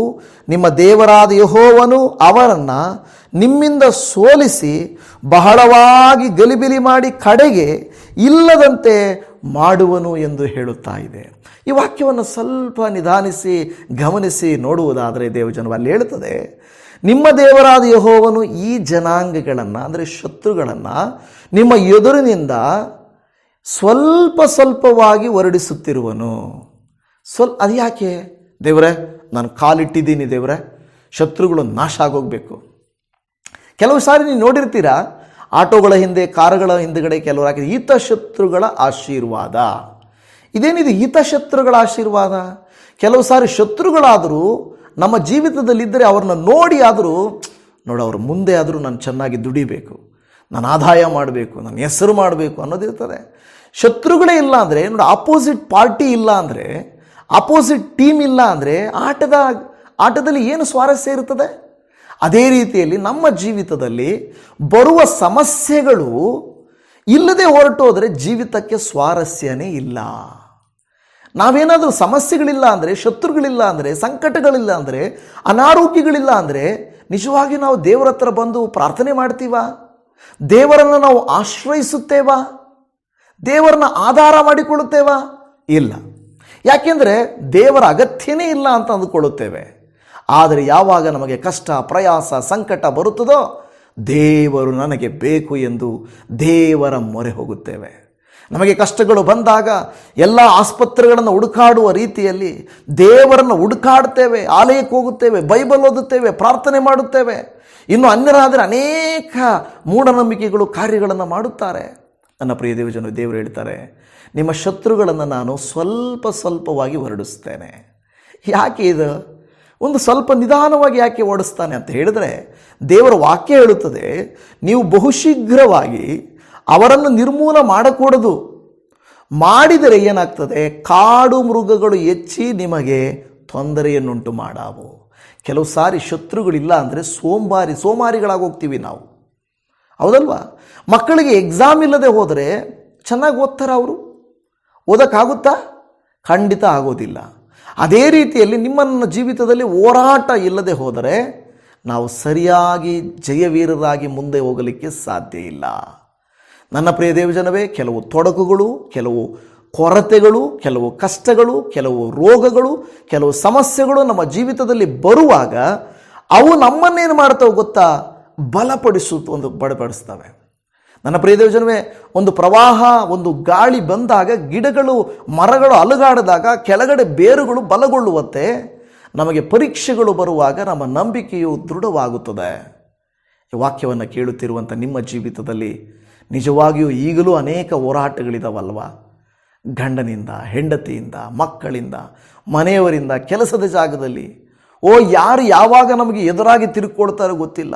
ನಿಮ್ಮ ದೇವರಾದ ಯೆಹೋವನು ಅವರನ್ನು ನಿಮ್ಮಿಂದ ಸೋಲಿಸಿ ಬಹಳವಾಗಿ ಗಲಿಬಿಲಿ ಮಾಡಿ ಕಡೆಗೆ ಇಲ್ಲದಂತೆ ಮಾಡುವನು ಎಂದು ಹೇಳುತ್ತಾ ಇದೆ. ಈ ವಾಕ್ಯವನ್ನು ಸ್ವಲ್ಪ ನಿಧಾನಿಸಿ ಗಮನಿಸಿ ನೋಡುವುದಾದರೆ ದೇವಜನ ಅಲ್ಲಿ ಹೇಳುತ್ತದೆ, ನಿಮ್ಮ ದೇವರಾದ ಯೆಹೋವನು ಈ ಜನಾಂಗಗಳನ್ನು, ಅಂದರೆ ಶತ್ರುಗಳನ್ನು ನಿಮ್ಮ ಎದುರಿನಿಂದ ಸ್ವಲ್ಪವಾಗಿ ಹೊರಡಿಸುತ್ತಿರುವನು. ಅದು ಯಾಕೆ ದೇವರೇ? ನಾನು ಕಾಲಿಟ್ಟಿದ್ದೀನಿ ದೇವರೇ, ಶತ್ರುಗಳು ನಾಶ ಆಗೋಗಬೇಕು. ಕೆಲವು ಸಾರಿ ನೀವು ನೋಡಿರ್ತೀರಾ, ಆಟೋಗಳ ಹಿಂದೆ, ಕಾರುಗಳ ಹಿಂದುಗಡೆ ಕೆಲವರು ಹಾಕಿದ ಹಿತಶತ್ರುಗಳ ಆಶೀರ್ವಾದ. ಇದೇನಿದು ಹಿತಶತ್ರುಗಳ ಆಶೀರ್ವಾದ? ಕೆಲವು ಸಾರಿ ಶತ್ರುಗಳಾದರೂ ನಮ್ಮ ಜೀವಿತದಲ್ಲಿದ್ದರೆ ಅವ್ರನ್ನ ನೋಡಿ ಆದರೂ ಅವ್ರ ಮುಂದೆ ಆದರೂ ನಾನು ಚೆನ್ನಾಗಿ ದುಡಿಬೇಕು, ನಾನು ಆದಾಯ ಮಾಡಬೇಕು, ನನ್ನ ಹೆಸರು ಮಾಡಬೇಕು ಅನ್ನೋದಿರ್ತದೆ. ಶತ್ರುಗಳೇ ಇಲ್ಲ ಅಂದರೆ, ಆಪೋಸಿಟ್ ಪಾರ್ಟಿ ಇಲ್ಲ ಅಂದರೆ, ಆಪೋಸಿಟ್ ಟೀಮ್ ಇಲ್ಲ ಅಂದರೆ ಆಟದಲ್ಲಿ ಏನು ಸ್ವಾರಸ್ಯ ಇರ್ತದೆ? ಅದೇ ರೀತಿಯಲ್ಲಿ ನಮ್ಮ ಜೀವಿತದಲ್ಲಿ ಬರುವ ಸಮಸ್ಯೆಗಳು ಇಲ್ಲದೆ ಹೊರಟೋದ್ರೆ ಜೀವಿತಕ್ಕೆ ಸ್ವಾರಸ್ಯನೇ ಇಲ್ಲ. ನಾವೇನಾದರೂ ಸಮಸ್ಯೆಗಳಿಲ್ಲ ಅಂದರೆ, ಶತ್ರುಗಳಿಲ್ಲ ಅಂದರೆ, ಸಂಕಟಗಳಿಲ್ಲ ಅಂದರೆ, ಅನಾರೋಗ್ಯಗಳಿಲ್ಲ ಅಂದರೆ ನಿಜವಾಗಿ ನಾವು ದೇವರ ಹತ್ರ ಬಂದು ಪ್ರಾರ್ಥನೆ ಮಾಡ್ತೀವಾ? ದೇವರನ್ನು ನಾವು ಆಶ್ರಯಿಸುತ್ತೇವಾ? ದೇವರನ್ನ ಆಧಾರ ಮಾಡಿಕೊಳ್ಳುತ್ತೇವಾ? ಇಲ್ಲ. ಯಾಕೆಂದರೆ ದೇವರ ಅಗತ್ಯನೇ ಇಲ್ಲ ಅಂತ ಅಂದುಕೊಳ್ಳುತ್ತೇವೆ. ಆದರೆ ಯಾವಾಗ ನಮಗೆ ಕಷ್ಟ, ಪ್ರಯಾಸ, ಸಂಕಟ ಬರುತ್ತದೋ ದೇವರು ನನಗೆ ಬೇಕು ಎಂದು ದೇವರ ಮೊರೆ ಹೋಗುತ್ತೇವೆ. ನಮಗೆ ಕಷ್ಟಗಳು ಬಂದಾಗ ಎಲ್ಲ ಆಸ್ಪತ್ರೆಗಳನ್ನು ಹುಡುಕಾಡುವ ರೀತಿಯಲ್ಲಿ ದೇವರನ್ನು ಹುಡುಕಾಡ್ತೇವೆ, ಆಲಯಕ್ಕೆ ಹೋಗುತ್ತೇವೆ, ಬೈಬಲ್ ಓದುತ್ತೇವೆ, ಪ್ರಾರ್ಥನೆ ಮಾಡುತ್ತೇವೆ. ಇನ್ನು ಅನ್ಯರಾದರೆ ಅನೇಕ ಮೂಢನಂಬಿಕೆಗಳು ಕಾರ್ಯಗಳನ್ನು ಮಾಡುತ್ತಾರೆ. ನನ್ನ ಪ್ರಿಯ ದೇವಜನರು, ದೇವರು ಹೇಳ್ತಾರೆ, ನಿಮ್ಮ ಶತ್ರುಗಳನ್ನು ನಾನು ಸ್ವಲ್ಪ ಸ್ವಲ್ಪವಾಗಿ ಹೊರಡಿಸ್ತೇನೆ. ಯಾಕೆ ಇದು? ಒಂದು ಸ್ವಲ್ಪ ನಿಧಾನವಾಗಿ ಯಾಕೆ ಓಡಿಸ್ತಾನೆ ಅಂತ ಹೇಳಿದರೆ, ದೇವರ ವಾಕ್ಯ ಹೇಳುತ್ತದೆ, ನೀವು ಬಹುಶೀಘ್ರವಾಗಿ ಅವರನ್ನು ನಿರ್ಮೂಲ ಮಾಡಕೂಡದು. ಮಾಡಿದರೆ ಏನಾಗ್ತದೆ? ಕಾಡು ಮೃಗಗಳು ಹೆಚ್ಚಿ ನಿಮಗೆ ತೊಂದರೆಯನ್ನುಂಟು ಮಾಡಾವು. ಕೆಲವು ಸಾರಿ ಶತ್ರುಗಳಿಲ್ಲ ಅಂದರೆ ಸೋಮಾರಿಗಳಾಗಿ ಹೋಗ್ತೀವಿ ನಾವು, ಹೌದಲ್ವಾ? ಮಕ್ಕಳಿಗೆ ಎಕ್ಸಾಮ್ ಇಲ್ಲದೆ ಹೋದರೆ ಚೆನ್ನಾಗಿ ಓದ್ತಾರೆ ಅವರು? ಓದೋಕ್ಕಾಗುತ್ತಾ? ಖಂಡಿತ ಆಗೋದಿಲ್ಲ. ಅದೇ ರೀತಿಯಲ್ಲಿ ನಿಮ್ಮ ಜೀವಿತದಲ್ಲಿ ಹೋರಾಟ ಇಲ್ಲದೆ ಹೋದರೆ ನಾವು ಸರಿಯಾಗಿ ಜಯವೀರರಾಗಿ ಮುಂದೆ ಹೋಗಲಿಕ್ಕೆ ಸಾಧ್ಯ ಇಲ್ಲ. ನನ್ನ ಪ್ರಿಯ ದೇವಜನವೇ, ಕೆಲವು ತೊಡಕುಗಳು, ಕೆಲವು ಕೊರತೆಗಳು, ಕೆಲವು ಕಷ್ಟಗಳು, ಕೆಲವು ರೋಗಗಳು, ಕೆಲವು ಸಮಸ್ಯೆಗಳು ನಮ್ಮ ಜೀವಿತದಲ್ಲಿ ಬರುವಾಗ ಅವು ನಮ್ಮನ್ನೇನು ಮಾಡ್ತವೆ ಗೊತ್ತಾ? ಬಲಪಡಿಸ್ತವೆ. ನನ್ನ ಪ್ರಿಯ ದೇವಜನವೇ, ಒಂದು ಪ್ರವಾಹ, ಒಂದು ಗಾಳಿ ಬಂದಾಗ, ಗಿಡಗಳು ಮರಗಳು ಅಲುಗಾಡಿದಾಗ ಕೆಳಗಡೆ ಬೇರುಗಳು ಬಲಗೊಳ್ಳುವಂತೆ ನಮಗೆ ಪರೀಕ್ಷೆಗಳು ಬರುವಾಗ ನಮ್ಮ ನಂಬಿಕೆಯು ದೃಢವಾಗುತ್ತದೆ. ಈ ವಾಕ್ಯವನ್ನು ಕೇಳುತ್ತಿರುವಂಥ ನಿಮ್ಮ ಜೀವಿತದಲ್ಲಿ ನಿಜವಾಗಿಯೂ ಈಗಲೂ ಅನೇಕ ಹೋರಾಟಗಳಿದಾವಲ್ವ? ಗಂಡನಿಂದ, ಹೆಂಡತಿಯಿಂದ, ಮಕ್ಕಳಿಂದ, ಮನೆಯವರಿಂದ, ಕೆಲಸದ ಜಾಗದಲ್ಲಿ. ಯಾರು ಯಾವಾಗ ನಮಗೆ ಎದುರಾಗಿ ತಿರುಗಿಕೊಳ್ತಾರೋ ಗೊತ್ತಿಲ್ಲ.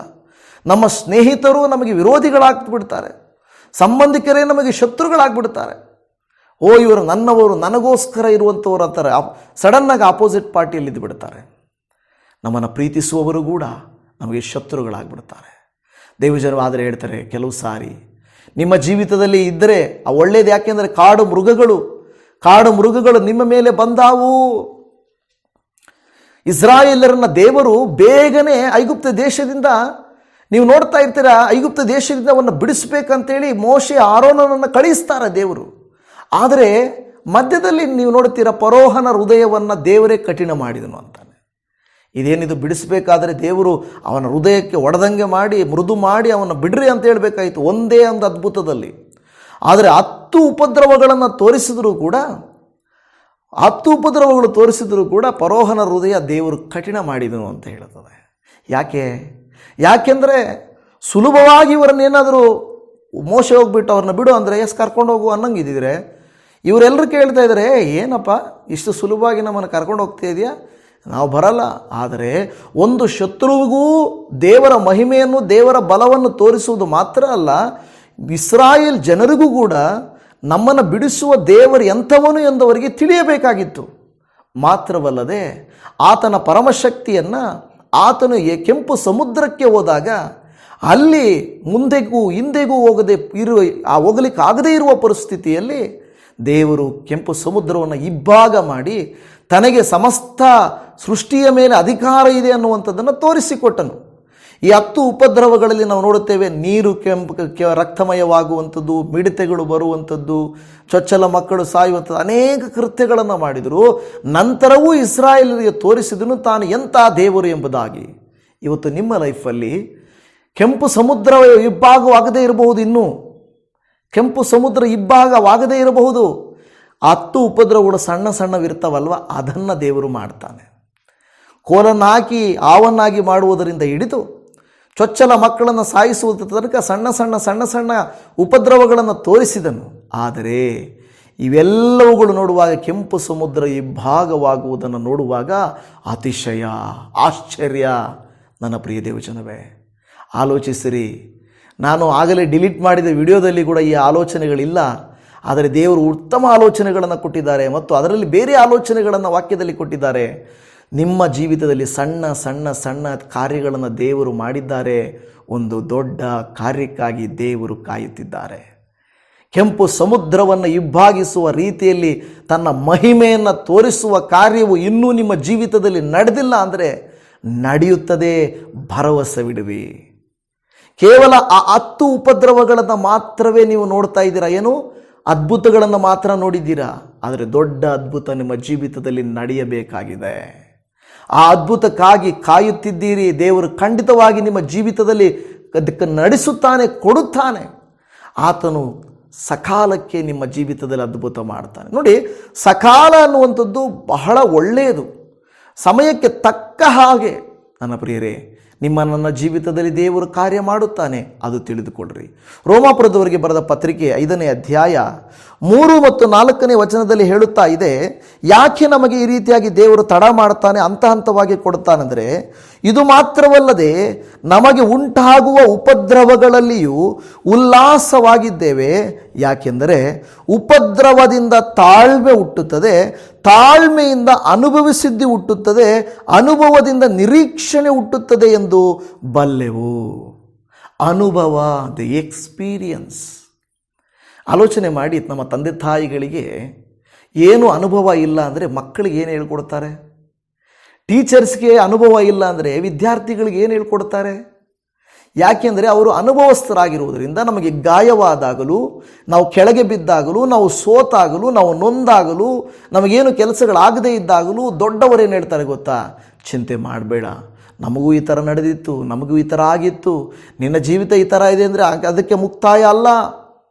ನಮ್ಮ ಸ್ನೇಹಿತರು ನಮಗೆ ವಿರೋಧಿಗಳಾಗ್ಬಿಡ್ತಾರೆ, ಸಂಬಂಧಿಕರೇ ನಮಗೆ ಶತ್ರುಗಳಾಗ್ಬಿಡ್ತಾರೆ. ಇವರು ನನ್ನವರು, ನನಗೋಸ್ಕರ ಇರುವಂಥವ್ರು ಅಂತಾರೆ, ಸಡನ್ನಾಗಿ ಆಪೋಸಿಟ್ ಪಾರ್ಟಿಯಲ್ಲಿದ್ದು ಬಿಡ್ತಾರೆ. ನಮ್ಮನ್ನು ಪ್ರೀತಿಸುವವರು ಕೂಡ ನಮಗೆ ಶತ್ರುಗಳಾಗ್ಬಿಡ್ತಾರೆ. ದೇವಜನರು ಆದರೆ ಹೇಳ್ತಾರೆ, ಕೆಲವು ಸಾರಿ ನಿಮ್ಮ ಜೀವಿತದಲ್ಲಿ ಇದ್ದರೆ ಒಳ್ಳೆಯದು. ಯಾಕೆಂದರೆ ಕಾಡು ಮೃಗಗಳು ನಿಮ್ಮ ಮೇಲೆ ಬಂದಾವು. ಇಸ್ರಾಯೇಲರನ್ನ ದೇವರು ಬೇಗನೆ ಐಗುಪ್ತ ದೇಶದಿಂದ, ನೀವು ನೋಡ್ತಾ ಇರ್ತೀರ, ಐಗುಪ್ತ ದೇಶದಿಂದ ಅವನ್ನ ಬಿಡಿಸ್ಬೇಕಂತೇಳಿ ಮೋಶೆ, ಆರೋನನನ್ನು ಕಳಿಸ್ತಾರೆ ದೇವರು. ಆದರೆ ಮಧ್ಯದಲ್ಲಿ ನೀವು ನೋಡ್ತೀರ, ಫರೋಹನ ಹೃದಯವನ್ನು ದೇವರೇ ಕಠಿಣ ಮಾಡಿದನು ಅಂತಾನೆ. ಇದೇನಿದು? ಬಿಡಿಸಬೇಕಾದರೆ ದೇವರು ಅವನ ಹೃದಯಕ್ಕೆ ಒಡೆದಂಗೆ ಮಾಡಿ, ಮೃದು ಮಾಡಿ ಅವನ ಬಿಡ್ರಿ ಅಂತ ಹೇಳಬೇಕಾಯಿತು ಒಂದೇ ಒಂದು ಅದ್ಭುತದಲ್ಲಿ. ಆದರೆ 10 ಉಪದ್ರವಗಳನ್ನು ತೋರಿಸಿದರೂ ಕೂಡ ಫರೋಹನ ಹೃದಯ ದೇವರು ಕಠಿಣ ಮಾಡಿದನು ಅಂತ ಹೇಳುತ್ತದೆ. ಯಾಕೆಂದರೆ ಸುಲಭವಾಗಿ ಇವರನ್ನೇನಾದರೂ ಮೋಶ ಹೋಗ್ಬಿಟ್ಟು ಅವ್ರನ್ನ ಬಿಡು ಅಂದರೆ ಕರ್ಕೊಂಡು ಹೋಗು ಅನ್ನಂಗಿದ್ದಿದ್ರೆ, ಇವರೆಲ್ಲರೂ ಕೇಳ್ತಾ ಇದ್ದಾರೆ, ಏನಪ್ಪ ಇಷ್ಟು ಸುಲಭವಾಗಿ ನಮ್ಮನ್ನು ಕರ್ಕೊಂಡು ಹೋಗ್ತಾ ಇದೆಯಾ? ನಾವು ಬರಲ್ಲ. ಆದರೆ ಒಂದು ಶತ್ರುವಿಗೂ ದೇವರ ಮಹಿಮೆಯನ್ನು, ದೇವರ ಬಲವನ್ನು ತೋರಿಸುವುದು ಮಾತ್ರ ಅಲ್ಲ, ಇಸ್ರಾಯೇಲ್ ಜನರಿಗೂ ಕೂಡ ನಮ್ಮನ್ನು ಬಿಡಿಸುವ ದೇವರು ಎಂಥವನು ಎಂದವರಿಗೆ ತಿಳಿಯಬೇಕಾಗಿತ್ತು. ಮಾತ್ರವಲ್ಲದೆ ಆತನ ಪರಮಶಕ್ತಿಯನ್ನು ಆತನು ಕೆಂಪು ಸಮುದ್ರಕ್ಕೆ ಹೋದಾಗ ಅಲ್ಲಿ ಮುಂದೆಗೂ ಹಿಂದೆಗೂ ಹೋಗಲಿಕ್ಕೆ ಆಗದೇ ಇರುವ ಪರಿಸ್ಥಿತಿಯಲ್ಲಿ ದೇವರು ಕೆಂಪು ಸಮುದ್ರವನ್ನು ಇಬ್ಬಾಗ ಮಾಡಿ ತನಗೆ ಸಮಸ್ತ ಸೃಷ್ಟಿಯ ಮೇಲೆ ಅಧಿಕಾರ ಇದೆ ಅನ್ನುವಂಥದ್ದನ್ನು ತೋರಿಸಿಕೊಟ್ಟನು. ಈ 10 ಉಪದ್ರವಗಳಲ್ಲಿ ನಾವು ನೋಡುತ್ತೇವೆ, ನೀರು ರಕ್ತಮಯವಾಗುವಂಥದ್ದು, ಮಿಡತೆಗಳು ಬರುವಂಥದ್ದು, ಚೊಚ್ಚಲ ಮಕ್ಕಳು ಸಾಯುವಂಥದ್ದು, ಅನೇಕ ಕೃತ್ಯಗಳನ್ನು ಮಾಡಿದರು. ನಂತರವೂ ಇಸ್ರಾಯೇಲರಿಗೆ ತೋರಿಸಿದನು ತಾನು ಎಂಥ ದೇವರು ಎಂಬುದಾಗಿ. ಇವತ್ತು ನಿಮ್ಮ ಲೈಫಲ್ಲಿ ಕೆಂಪು ಸಮುದ್ರ ಇಬ್ಬಾಗವಾಗದೇ ಇರಬಹುದು, ಕೆಂಪು ಸಮುದ್ರ ಇಬ್ಬಾಗವಾಗದೇ ಇರಬಹುದು. 10 ಉಪದ್ರವಗಳು ಸಣ್ಣವಿರ್ತಾವಲ್ವ, ಅದನ್ನು ದೇವರು ಮಾಡ್ತಾನೆ. ಕೋಲನ್ನಾಕಿ ಆವನ್ನಾಗಿ ಮಾಡುವುದರಿಂದ ಹಿಡಿದು ಚೊಚ್ಚಲ ಮಕ್ಕಳನ್ನು ಸಾಯಿಸುವುದರ ತನಕ ಸಣ್ಣ ಉಪದ್ರವಗಳನ್ನು ತೋರಿಸಿದನು. ಆದರೆ ಇವೆಲ್ಲವುಗಳು ನೋಡುವಾಗ, ಕೆಂಪು ಸಮುದ್ರ ಇಬ್ಬಾಗವಾಗುವುದನ್ನು ನೋಡುವಾಗ ಅತಿಶಯ, ಆಶ್ಚರ್ಯ. ನನ್ನ ಪ್ರಿಯ ದೇವಜನವೇ, ಆಲೋಚಿಸಿರಿ. ನಾನು ಆಗಲೇ ಡಿಲೀಟ್ ಮಾಡಿದ ವಿಡಿಯೋದಲ್ಲಿ ಕೂಡ ಈ ಆಲೋಚನೆಗಳಿಲ್ಲ. ಆದರೆ ದೇವರು ಉತ್ತಮ ಆಲೋಚನೆಗಳನ್ನು ಕೊಟ್ಟಿದ್ದಾರೆ ಮತ್ತು ಅದರಲ್ಲಿ ಬೇರೆ ಆಲೋಚನೆಗಳನ್ನು ವಾಕ್ಯದಲ್ಲಿ ಕೊಟ್ಟಿದ್ದಾರೆ. ನಿಮ್ಮ ಜೀವಿತದಲ್ಲಿ ಸಣ್ಣ ಕಾರ್ಯಗಳನ್ನು ದೇವರು ಮಾಡಿದ್ದಾರೆ. ಒಂದು ದೊಡ್ಡ ಕಾರ್ಯಕ್ಕಾಗಿ ದೇವರು ಕಾಯುತ್ತಿದ್ದಾರೆ. ಕೆಂಪು ಸಮುದ್ರವನ್ನು ಇಬ್ಬಾಗಿಸುವ ರೀತಿಯಲ್ಲಿ ತನ್ನ ಮಹಿಮೆಯನ್ನು ತೋರಿಸುವ ಕಾರ್ಯವು ಇನ್ನೂ ನಿಮ್ಮ ಜೀವಿತದಲ್ಲಿ ನಡೆದಿಲ್ಲ ಅಂದರೆ ನಡೆಯುತ್ತದೆ, ಭರವಸವಿಡುವಿ. ಕೇವಲ ಆ 10 ಉಪದ್ರವಗಳನ್ನು ಮಾತ್ರವೇ ನೀವು ನೋಡ್ತಾ ಇದ್ದೀರಾ, ಏನು ಅದ್ಭುತಗಳನ್ನು ಮಾತ್ರ ನೋಡಿದ್ದೀರಾ. ಆದರೆ ದೊಡ್ಡ ಅದ್ಭುತ ನಿಮ್ಮ ಜೀವಿತದಲ್ಲಿ ನಡೆಯಬೇಕಾಗಿದೆ. ಆ ಅದ್ಭುತಕ್ಕಾಗಿ ಕಾಯುತ್ತಿದ್ದೀರಿ. ದೇವರು ಖಂಡಿತವಾಗಿ ನಿಮ್ಮ ಜೀವಿತದಲ್ಲಿ ಅದಕ್ಕೆ ನಡೆಸುತ್ತಾನೆ, ಕೊಡುತ್ತಾನೆ. ಆತನು ಸಕಾಲಕ್ಕೆ ನಿಮ್ಮ ಜೀವಿತದಲ್ಲಿ ಅದ್ಭುತ ಮಾಡ್ತಾನೆ. ನೋಡಿ, ಸಕಾಲ ಅನ್ನುವಂಥದ್ದು ಬಹಳ ಒಳ್ಳೆಯದು. ಸಮಯಕ್ಕೆ ತಕ್ಕ ಹಾಗೆ ನನ್ನ ಪ್ರಿಯರೇ ನನ್ನ ಜೀವಿತದಲ್ಲಿ ದೇವರು ಕಾರ್ಯ ಮಾಡುತ್ತಾನೆ, ಅದು ತಿಳಿದುಕೊಳ್ಳ್ರಿ. ರೋಮಾಪುರದವರಿಗೆ ಬರೆದ ಪತ್ರಿಕೆ 5ನೇ ಅಧ್ಯಾಯ 3 ಮತ್ತು 4ನೇ ವಚನದಲ್ಲಿ ಹೇಳುತ್ತಾ ಇದೆ, ಯಾಕೆ ನಮಗೆ ಈ ರೀತಿಯಾಗಿ ದೇವರು ತಡ ಮಾಡ್ತಾನೆ, ಹಂತ ಹಂತವಾಗಿ ಕೊಡುತ್ತಾನೆಂದರೆ, ಇದು ಮಾತ್ರವಲ್ಲದೆ ನಮಗೆ ಉಂಟಾಗುವ ಉಪದ್ರವಗಳಲ್ಲಿಯೂ ಉಲ್ಲಾಸವಾಗಿದ್ದೇವೆ. ಯಾಕೆಂದರೆ ಉಪದ್ರವದಿಂದ ತಾಳ್ಮೆ ಹುಟ್ಟುತ್ತದೆ, ತಾಳ್ಮೆಯಿಂದ ಅನುಭವಿಸಿದ್ದು ಹುಟ್ಟುತ್ತದೆ, ಅನುಭವದಿಂದ ನಿರೀಕ್ಷಣೆ ಹುಟ್ಟುತ್ತದೆ ಎಂದು ಬಲ್ಲೆವು. ಅನುಭವ, ದಿ ಎಕ್ಸ್ಪೀರಿಯನ್ಸ್. ಆಲೋಚನೆ ಮಾಡಿ, ನಮ್ಮ ತಂದೆ ತಾಯಿಗಳಿಗೆ ಏನು ಅನುಭವ ಇಲ್ಲ ಅಂದರೆ ಮಕ್ಕಳಿಗೆ ಏನು ಹೇಳ್ಕೊಡ್ತಾರೆ? ಟೀಚರ್ಸ್ಗೆ ಅನುಭವ ಇಲ್ಲ ಅಂದರೆ ವಿದ್ಯಾರ್ಥಿಗಳಿಗೆ ಏನು ಹೇಳ್ಕೊಡ್ತಾರೆ? ಯಾಕೆಂದರೆ ಅವರು ಅನುಭವಸ್ಥರಾಗಿರುವುದರಿಂದ ನಮಗೆ ಗಾಯವಾದಾಗಲೂ, ನಾವು ಕೆಳಗೆ ಬಿದ್ದಾಗಲೂ, ನಾವು ಸೋತಾಗಲೂ, ನಾವು ನೊಂದಾಗಲೂ, ನಮಗೇನು ಕೆಲಸಗಳಾಗದೇ ಇದ್ದಾಗಲೂ ದೊಡ್ಡವರೇನು ಹೇಳ್ತಾರೆ ಗೊತ್ತಾ? ಚಿಂತೆ ಮಾಡಬೇಡ, ನಮಗೂ ಈ ಥರ ನಡೆದಿತ್ತು, ನಮಗೂ ಈ ಥರ ಆಗಿತ್ತು, ನಿನ್ನ ಜೀವಿತ ಈ ಥರ ಇದೆ ಅಂದರೆ ಅದಕ್ಕೆ ಮುಕ್ತಾಯ ಅಲ್ಲ.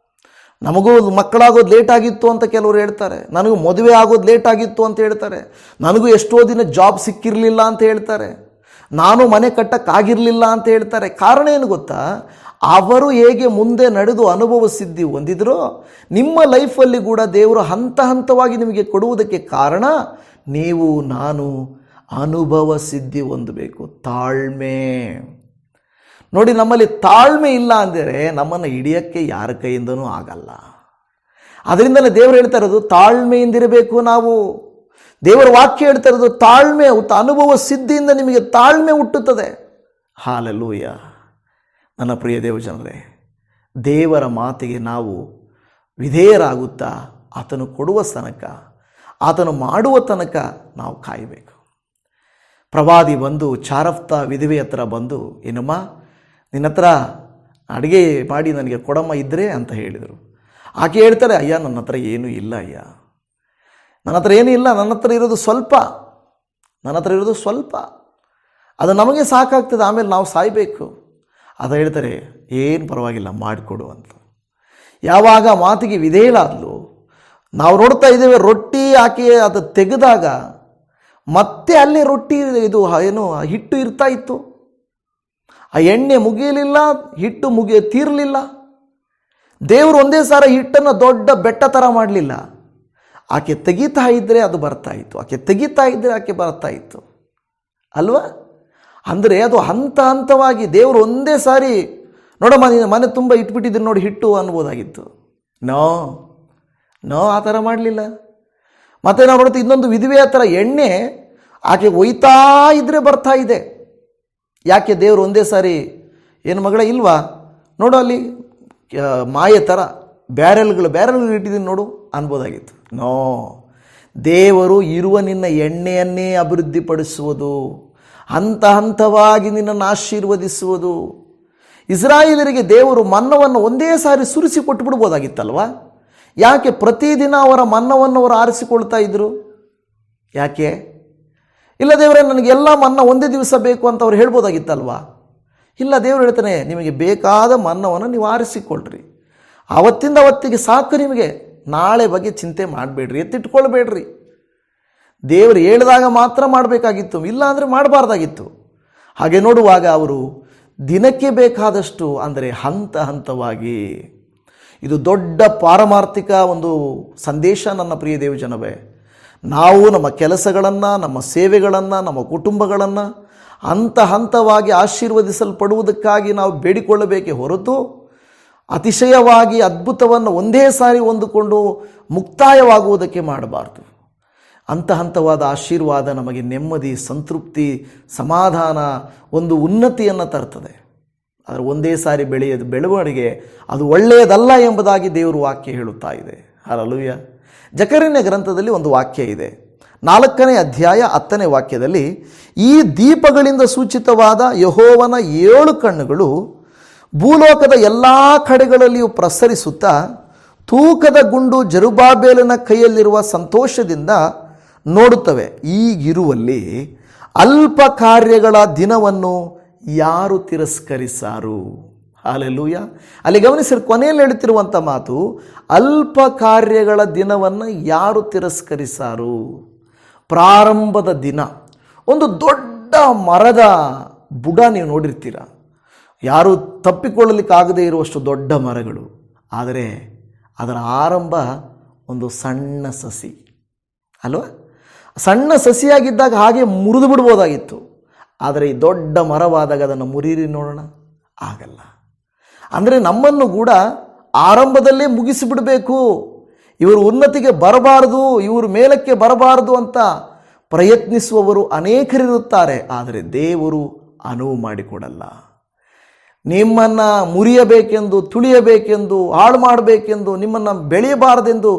ನಮಗೂ ಮಕ್ಕಳಾಗೋದು ಲೇಟ್ ಆಗಿತ್ತು ಅಂತ ಕೆಲವರು ಹೇಳ್ತಾರೆ, ನನಗೂ ಮದುವೆ ಆಗೋದು ಲೇಟ್ ಆಗಿತ್ತು ಅಂತ ಹೇಳ್ತಾರೆ, ನನಗೂ ಎಷ್ಟೋ ದಿನ ಜಾಬ್ ಸಿಕ್ಕಿರಲಿಲ್ಲ ಅಂತ ಹೇಳ್ತಾರೆ, ನಾನು ಮನೆ ಕಟ್ಟಕ್ಕಾಗಿರಲಿಲ್ಲ ಅಂತ ಹೇಳ್ತಾರೆ. ಕಾರಣ ಏನು ಗೊತ್ತಾ? ಅವರು ಹೇಗೆ ಮುಂದೆ ನಡೆದು ಅನುಭವ ಸಿದ್ಧಿ ಹೊಂದಿದ್ರೋ ನಿಮ್ಮ ಲೈಫಲ್ಲಿ ಕೂಡ ದೇವರು ಹಂತ ಹಂತವಾಗಿ ನಿಮಗೆ ಕೊಡುವುದಕ್ಕೆ ಕಾರಣ ನೀವು ನಾನು ಅನುಭವ ಸಿದ್ಧಿ ಹೊಂದಬೇಕು. ತಾಳ್ಮೆ. ನೋಡಿ, ನಮ್ಮಲ್ಲಿ ತಾಳ್ಮೆ ಇಲ್ಲ ಅಂದರೆ ನಮ್ಮನ್ನು ಹಿಡಿಯೋಕ್ಕೆ ಯಾರ ಕೈಯಿಂದನೂ ಆಗಲ್ಲ. ಅದರಿಂದಲೇ ದೇವರು ಹೇಳ್ತಾ ಇರೋದು ತಾಳ್ಮೆಯಿಂದಿರಬೇಕು ನಾವು. ದೇವರ ವಾಕ್ಯ ಹೇಳ್ತಾ ಇರೋದು ತಾಳ್ಮೆ, ಅನುಭವ ಸಿದ್ಧಿಯಿಂದ ನಿಮಗೆ ತಾಳ್ಮೆ ಹುಟ್ಟುತ್ತದೆ. ಹಾಲೆಲೂಯ. ನನ್ನ ಪ್ರಿಯ ದೇವಜನರೇ, ದೇವರ ಮಾತಿಗೆ ನಾವು ವಿಧೇಯರಾಗುತ್ತಾ ಆತನು ಕೊಡುವ ತನಕ, ಆತನು ಮಾಡುವ ತನಕ ನಾವು ಕಾಯಬೇಕು. ಪ್ರವಾದಿ ಬಂದು ಚಾರಫ್ತ ವಿಧವೆ ಹತ್ರ ಬಂದು, ಏನಮ್ಮ ನಿನ್ನ ಹತ್ರ ಅಡುಗೆ ಮಾಡಿ ನನಗೆ ಕೊಡಮ್ಮ ಇದ್ದರೆ ಅಂತ ಹೇಳಿದರು. ಆಕೆ ಹೇಳ್ತಾರೆ, ಅಯ್ಯ ನನ್ನ ಹತ್ರ ಏನೂ ಇಲ್ಲ ಅಯ್ಯ, ನನ್ನ ಹತ್ರ ಏನೂ ಇಲ್ಲ, ನನ್ನ ಹತ್ರ ಇರೋದು ಸ್ವಲ್ಪ, ಅದು ನಮಗೆ ಸಾಕಾಗ್ತದೆ, ಆಮೇಲೆ ನಾವು ಸಾಯಬೇಕು. ಅದು ಹೇಳ್ತಾರೆ, ಏನು ಪರವಾಗಿಲ್ಲ ಮಾಡಿಕೊಡು ಅಂತ. ಯಾವಾಗ ಮಾತಿಗೆ ವಿಧೇಯಳಾದ್ಲು, ನಾವು ನೋಡ್ತಾ ಇದ್ದೇವೆ ರೊಟ್ಟಿ ಆಕೆ ಅದು ತೆಗೆದಾಗ ಮತ್ತೆ ಅಲ್ಲೇ ರೊಟ್ಟಿ ಇದು ಏನು ಹಿಟ್ಟು ಇರ್ತಾ ಇತ್ತು. ಆ ಎಣ್ಣೆ ಮುಗಿಯಲಿಲ್ಲ, ಹಿಟ್ಟು ತೀರಲಿಲ್ಲ. ದೇವರು ಒಂದೇ ಸಾರ ಹಿಟ್ಟನ್ನು ದೊಡ್ಡ ಬೆಟ್ಟ ಥರ ಮಾಡಲಿಲ್ಲ. ಆಕೆ ತೆಗಿತಾ ಇದ್ದರೆ ಅದು ಬರ್ತಾ ಇತ್ತು, ಆಕೆ ತೆಗಿತಾ ಇದ್ದರೆ ಆಕೆ ಬರ್ತಾ ಇತ್ತು ಅಲ್ವಾ? ಅಂದರೆ ಅದು ಹಂತ ಹಂತವಾಗಿ ದೇವರು ಒಂದೇ ಸಾರಿ, ನೋಡಮ್ಮ ನೀನು ಮನೆ ತುಂಬ ಇಟ್ಬಿಟ್ಟಿದ್ರು ನೋಡಿ ಹಿಟ್ಟು ಅನ್ಬೋದಾಗಿತ್ತು. ನೋ ಆ ಥರ ಮಾಡಲಿಲ್ಲ. ಮತ್ತು ನಾವು ನೋಡ್ತೀವಿ ಇನ್ನೊಂದು ವಿಧವೆ ಆ ಥರ ಎಣ್ಣೆ ಆಕೆ ಒಯ್ತಾ ಇದ್ದರೆ ಬರ್ತಾ ಇದೆ. ಯಾಕೆ ದೇವರು ಒಂದೇ ಸಾರಿ ಏನು ಮಗಳ ಇಲ್ವಾ ನೋಡು ಅಲ್ಲಿ ಮಾಯೆ ಥರ ಬ್ಯಾರೆಲ್ಗಳು ಇಟ್ಟಿದ್ದೀನಿ ನೋಡು ಅನ್ಬೋದಾಗಿತ್ತು. ನೋ, ದೇವರು ಇರುವ ನಿನ್ನ ಎಣ್ಣೆಯನ್ನೇ ಅಭಿವೃದ್ಧಿಪಡಿಸುವುದು, ಹಂತ ಹಂತವಾಗಿ ನಿನ್ನನ್ನು ಆಶೀರ್ವದಿಸುವುದು. ಇಸ್ರಾಯೇಲರಿಗೆ ದೇವರು ಮನ್ನವನ್ನು ಒಂದೇ ಸಾರಿ ಸುರಿಸಿ ಕೊಟ್ಟುಬಿಡ್ಬೋದಾಗಿತ್ತಲ್ವ? ಯಾಕೆ ಪ್ರತಿದಿನ ಅವರ ಮನ್ನವನ್ನು ಅವರು ಆರಿಸಿಕೊಳ್ತಾ ಇದ್ದರು? ಯಾಕೆ ಇಲ್ಲ ದೇವರೇ ನನಗೆಲ್ಲ ಮನ್ನ ಒಂದೇ ದಿವಸ ಬೇಕು ಅಂತ ಅವ್ರು ಹೇಳ್ಬೋದಾಗಿತ್ತಲ್ವಾ? ಇಲ್ಲ, ದೇವರು ಹೇಳ್ತಾನೆ, ನಿಮಗೆ ಬೇಕಾದ ಮನ್ನವನ್ನು ನೀವು ಆರಿಸಿಕೊಳ್ಳ್ರಿ, ಆವತ್ತಿಂದ ಅವತ್ತಿಗೆ ಸಾಕು ನಿಮಗೆ, ನಾಳೆ ಬಗ್ಗೆ ಚಿಂತೆ ಮಾಡಬೇಡ್ರಿ, ಎತ್ತಿಟ್ಕೊಳ್ಬೇಡ್ರಿ. ದೇವರು ಹೇಳಿದಾಗ ಮಾತ್ರ ಮಾಡಬೇಕಾಗಿತ್ತು, ಇಲ್ಲ ಅಂದರೆ ಮಾಡಬಾರ್ದಾಗಿತ್ತು. ಹಾಗೆ ನೋಡುವಾಗ ಅವರು ದಿನಕ್ಕೆ ಬೇಕಾದಷ್ಟು, ಅಂದರೆ ಹಂತ ಹಂತವಾಗಿ. ಇದು ದೊಡ್ಡ ಪಾರಮಾರ್ಥಿಕ ಒಂದು ಸಂದೇಶ ನನ್ನ ಪ್ರಿಯ ದೇವಜನವೇ. ನಾವು ನಮ್ಮ ಕೆಲಸಗಳನ್ನು, ನಮ್ಮ ಸೇವೆಗಳನ್ನು, ನಮ್ಮ ಕುಟುಂಬಗಳನ್ನು ಹಂತ ಹಂತವಾಗಿ ಆಶೀರ್ವದಿಸಲ್ಪಡುವುದಕ್ಕಾಗಿ ನಾವು ಬೇಡಿಕೊಳ್ಳಬೇಕೇ ಹೊರತು ಅತಿಶಯವಾಗಿ ಅದ್ಭುತವನ್ನು ಒಂದೇ ಸಾರಿ ಹೊಂದಿಕೊಂಡು ಮುಕ್ತಾಯವಾಗುವುದಕ್ಕೆ ಮಾಡಬಾರ್ದು. ಹಂತ ಹಂತವಾದ ಆಶೀರ್ವಾದ ನಮಗೆ ನೆಮ್ಮದಿ, ಸಂತೃಪ್ತಿ, ಸಮಾಧಾನ, ಒಂದು ಉನ್ನತಿಯನ್ನು ತರ್ತದೆ. ಆದರೆ ಒಂದೇ ಸಾರಿ ಬೆಳವಣಿಗೆ ಅದು ಒಳ್ಳೆಯದಲ್ಲ ಎಂಬುದಾಗಿ ದೇವರು ವಾಕ್ಯ ಹೇಳುತ್ತಾ ಇದೆ. ಹಲ್ಲೆಲೂಯಾ. ಜಕರನ್ಯ ಗ್ರಂಥದಲ್ಲಿ ಒಂದು ವಾಕ್ಯ ಇದೆ, 4ನೇ ಅಧ್ಯಾಯ 10ನೇ ವಾಕ್ಯದಲ್ಲಿ, ಈ ದೀಪಗಳಿಂದ ಸೂಚಿತವಾದ ಯೆಹೋವನ 7 ಕಣ್ಣುಗಳು ಭೂಲೋಕದ ಎಲ್ಲ ಕಡೆಗಳಲ್ಲಿಯೂ ಪ್ರಸರಿಸುತ್ತಾ ತೂಕದ ಗುಂಡು ಜೆರುಬ್ಬಾಬೆಲನ ಕೈಯಲ್ಲಿರುವ ಸಂತೋಷದಿಂದ ನೋಡುತ್ತವೆ. ಈಗಿರುವಲ್ಲಿ ಅಲ್ಪ ಕಾರ್ಯಗಳ ದಿನವನ್ನು ಯಾರು ತಿರಸ್ಕರಿಸಾರು? ಹಲ್ಲೆಲೂಯಾ. ಅಲ್ಲಿ ಗಮನಿಸಿದ ಕೊನೆಯಲ್ಲಿ ಹೇಳ್ತಿರುವಂಥ ಮಾತು, ಅಲ್ಪ ಕಾರ್ಯಗಳ ದಿನವನ್ನು ಯಾರು ತಿರಸ್ಕರಿಸಾರು? ಪ್ರಾರಂಭದ ದಿನ. ಒಂದು ದೊಡ್ಡ ಮರದ ಬುಡ ನೀವು ನೋಡಿರ್ತೀರ, ಯಾರು ತಪ್ಪಿಕೊಳ್ಳಲಿಕ್ಕಾಗದೇ ಇರುವಷ್ಟು ದೊಡ್ಡ ಮರಗಳು. ಆದರೆ ಅದರ ಆರಂಭ ಒಂದು ಸಣ್ಣ ಸಸಿ ಅಲ್ವಾ? ಸಣ್ಣ ಸಸಿಯಾಗಿದ್ದಾಗ ಹಾಗೆ ಮುರಿದು ಬಿಡ್ಬೋದಾಗಿತ್ತು. ಆದರೆ ಈ ದೊಡ್ಡ ಮರವಾದಾಗ ಅದನ್ನು ಮುರಿರಿ ನೋಡೋಣ, ಆಗಲ್ಲ. ಅಂದರೆ ನಮ್ಮನ್ನು ಕೂಡ ಆರಂಭದಲ್ಲೇ ಮುಗಿಸಿಬಿಡಬೇಕು, ಇವರು ಉನ್ನತಿಗೆ ಬರಬಾರದು, ಇವರು ಮೇಲಕ್ಕೆ ಬರಬಾರದು ಅಂತ ಪ್ರಯತ್ನಿಸುವವರು ಅನೇಕರಿರುತ್ತಾರೆ. ಆದರೆ ದೇವರು ಅನುವು ಮಾಡಿಕೊಡಲ್ಲ. ನಿಮ್ಮನ್ನು ಮುರಿಯಬೇಕೆಂದು, ತುಳಿಯಬೇಕೆಂದು, ಹಾಳು ಮಾಡಬೇಕೆಂದು, ನಿಮ್ಮನ್ನು ಬೆಳೆಯಬಾರದೆಂದು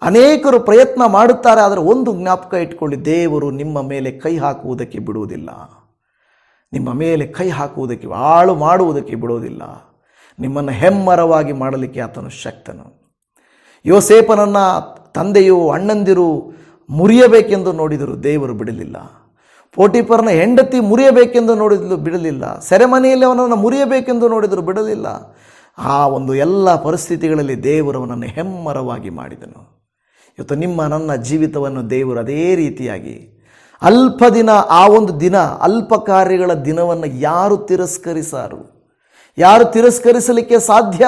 ಅನೇಕರು ಪ್ರಯತ್ನ ಮಾಡುತ್ತಾರೆ. ಆದರೆ ಒಂದು ಜ್ಞಾಪಕ ಇಟ್ಕೊಳ್ಳಿ, ದೇವರು ನಿಮ್ಮ ಮೇಲೆ ಕೈ ಹಾಕುವುದಕ್ಕೆ ಬಿಡುವುದಿಲ್ಲ. ನಿಮ್ಮ ಮೇಲೆ ಕೈ ಹಾಕುವುದಕ್ಕೆ, ಹಾಳು ಮಾಡುವುದಕ್ಕೆ ಬಿಡುವುದಿಲ್ಲ. ನಿಮ್ಮನ್ನು ಹೆಮ್ಮರವಾಗಿ ಮಾಡಲಿಕ್ಕೆ ಆತನು ಶಕ್ತನು. ಯೋಸೇಫನನ್ನು ತಂದೆಯು ಅಣ್ಣಂದಿರು ಮುರಿಯಬೇಕೆಂದು ನೋಡಿದರು, ದೇವರು ಬಿಡಲಿಲ್ಲ. ಪೋಟಿಫರನ ಹೆಂಡತಿ ಮುರಿಯಬೇಕೆಂದು ನೋಡಿದ್ರು, ಬಿಡಲಿಲ್ಲ. ಸೆರೆಮನೆಯಲ್ಲಿ ಅವನನ್ನು ಮುರಿಯಬೇಕೆಂದು ನೋಡಿದರು, ಬಿಡಲಿಲ್ಲ. ಆ ಒಂದು ಎಲ್ಲ ಪರಿಸ್ಥಿತಿಗಳಲ್ಲಿ ದೇವರು ಅವನನ್ನು ಹೆಮ್ಮರವಾಗಿ ಮಾಡಿದನು. ಇವತ್ತು ನಿಮ್ಮ ನನ್ನ ಜೀವಿತವನ್ನು ದೇವರು ಅದೇ ರೀತಿಯಾಗಿ ಅಲ್ಪ ದಿನ, ಆ ಒಂದು ದಿನ, ಅಲ್ಪ ಕಾರ್ಯಗಳ ದಿನವನ್ನು ಯಾರು ತಿರಸ್ಕರಿಸಾರು? ಯಾರು ತಿರಸ್ಕರಿಸಲಿಕ್ಕೆ ಸಾಧ್ಯ?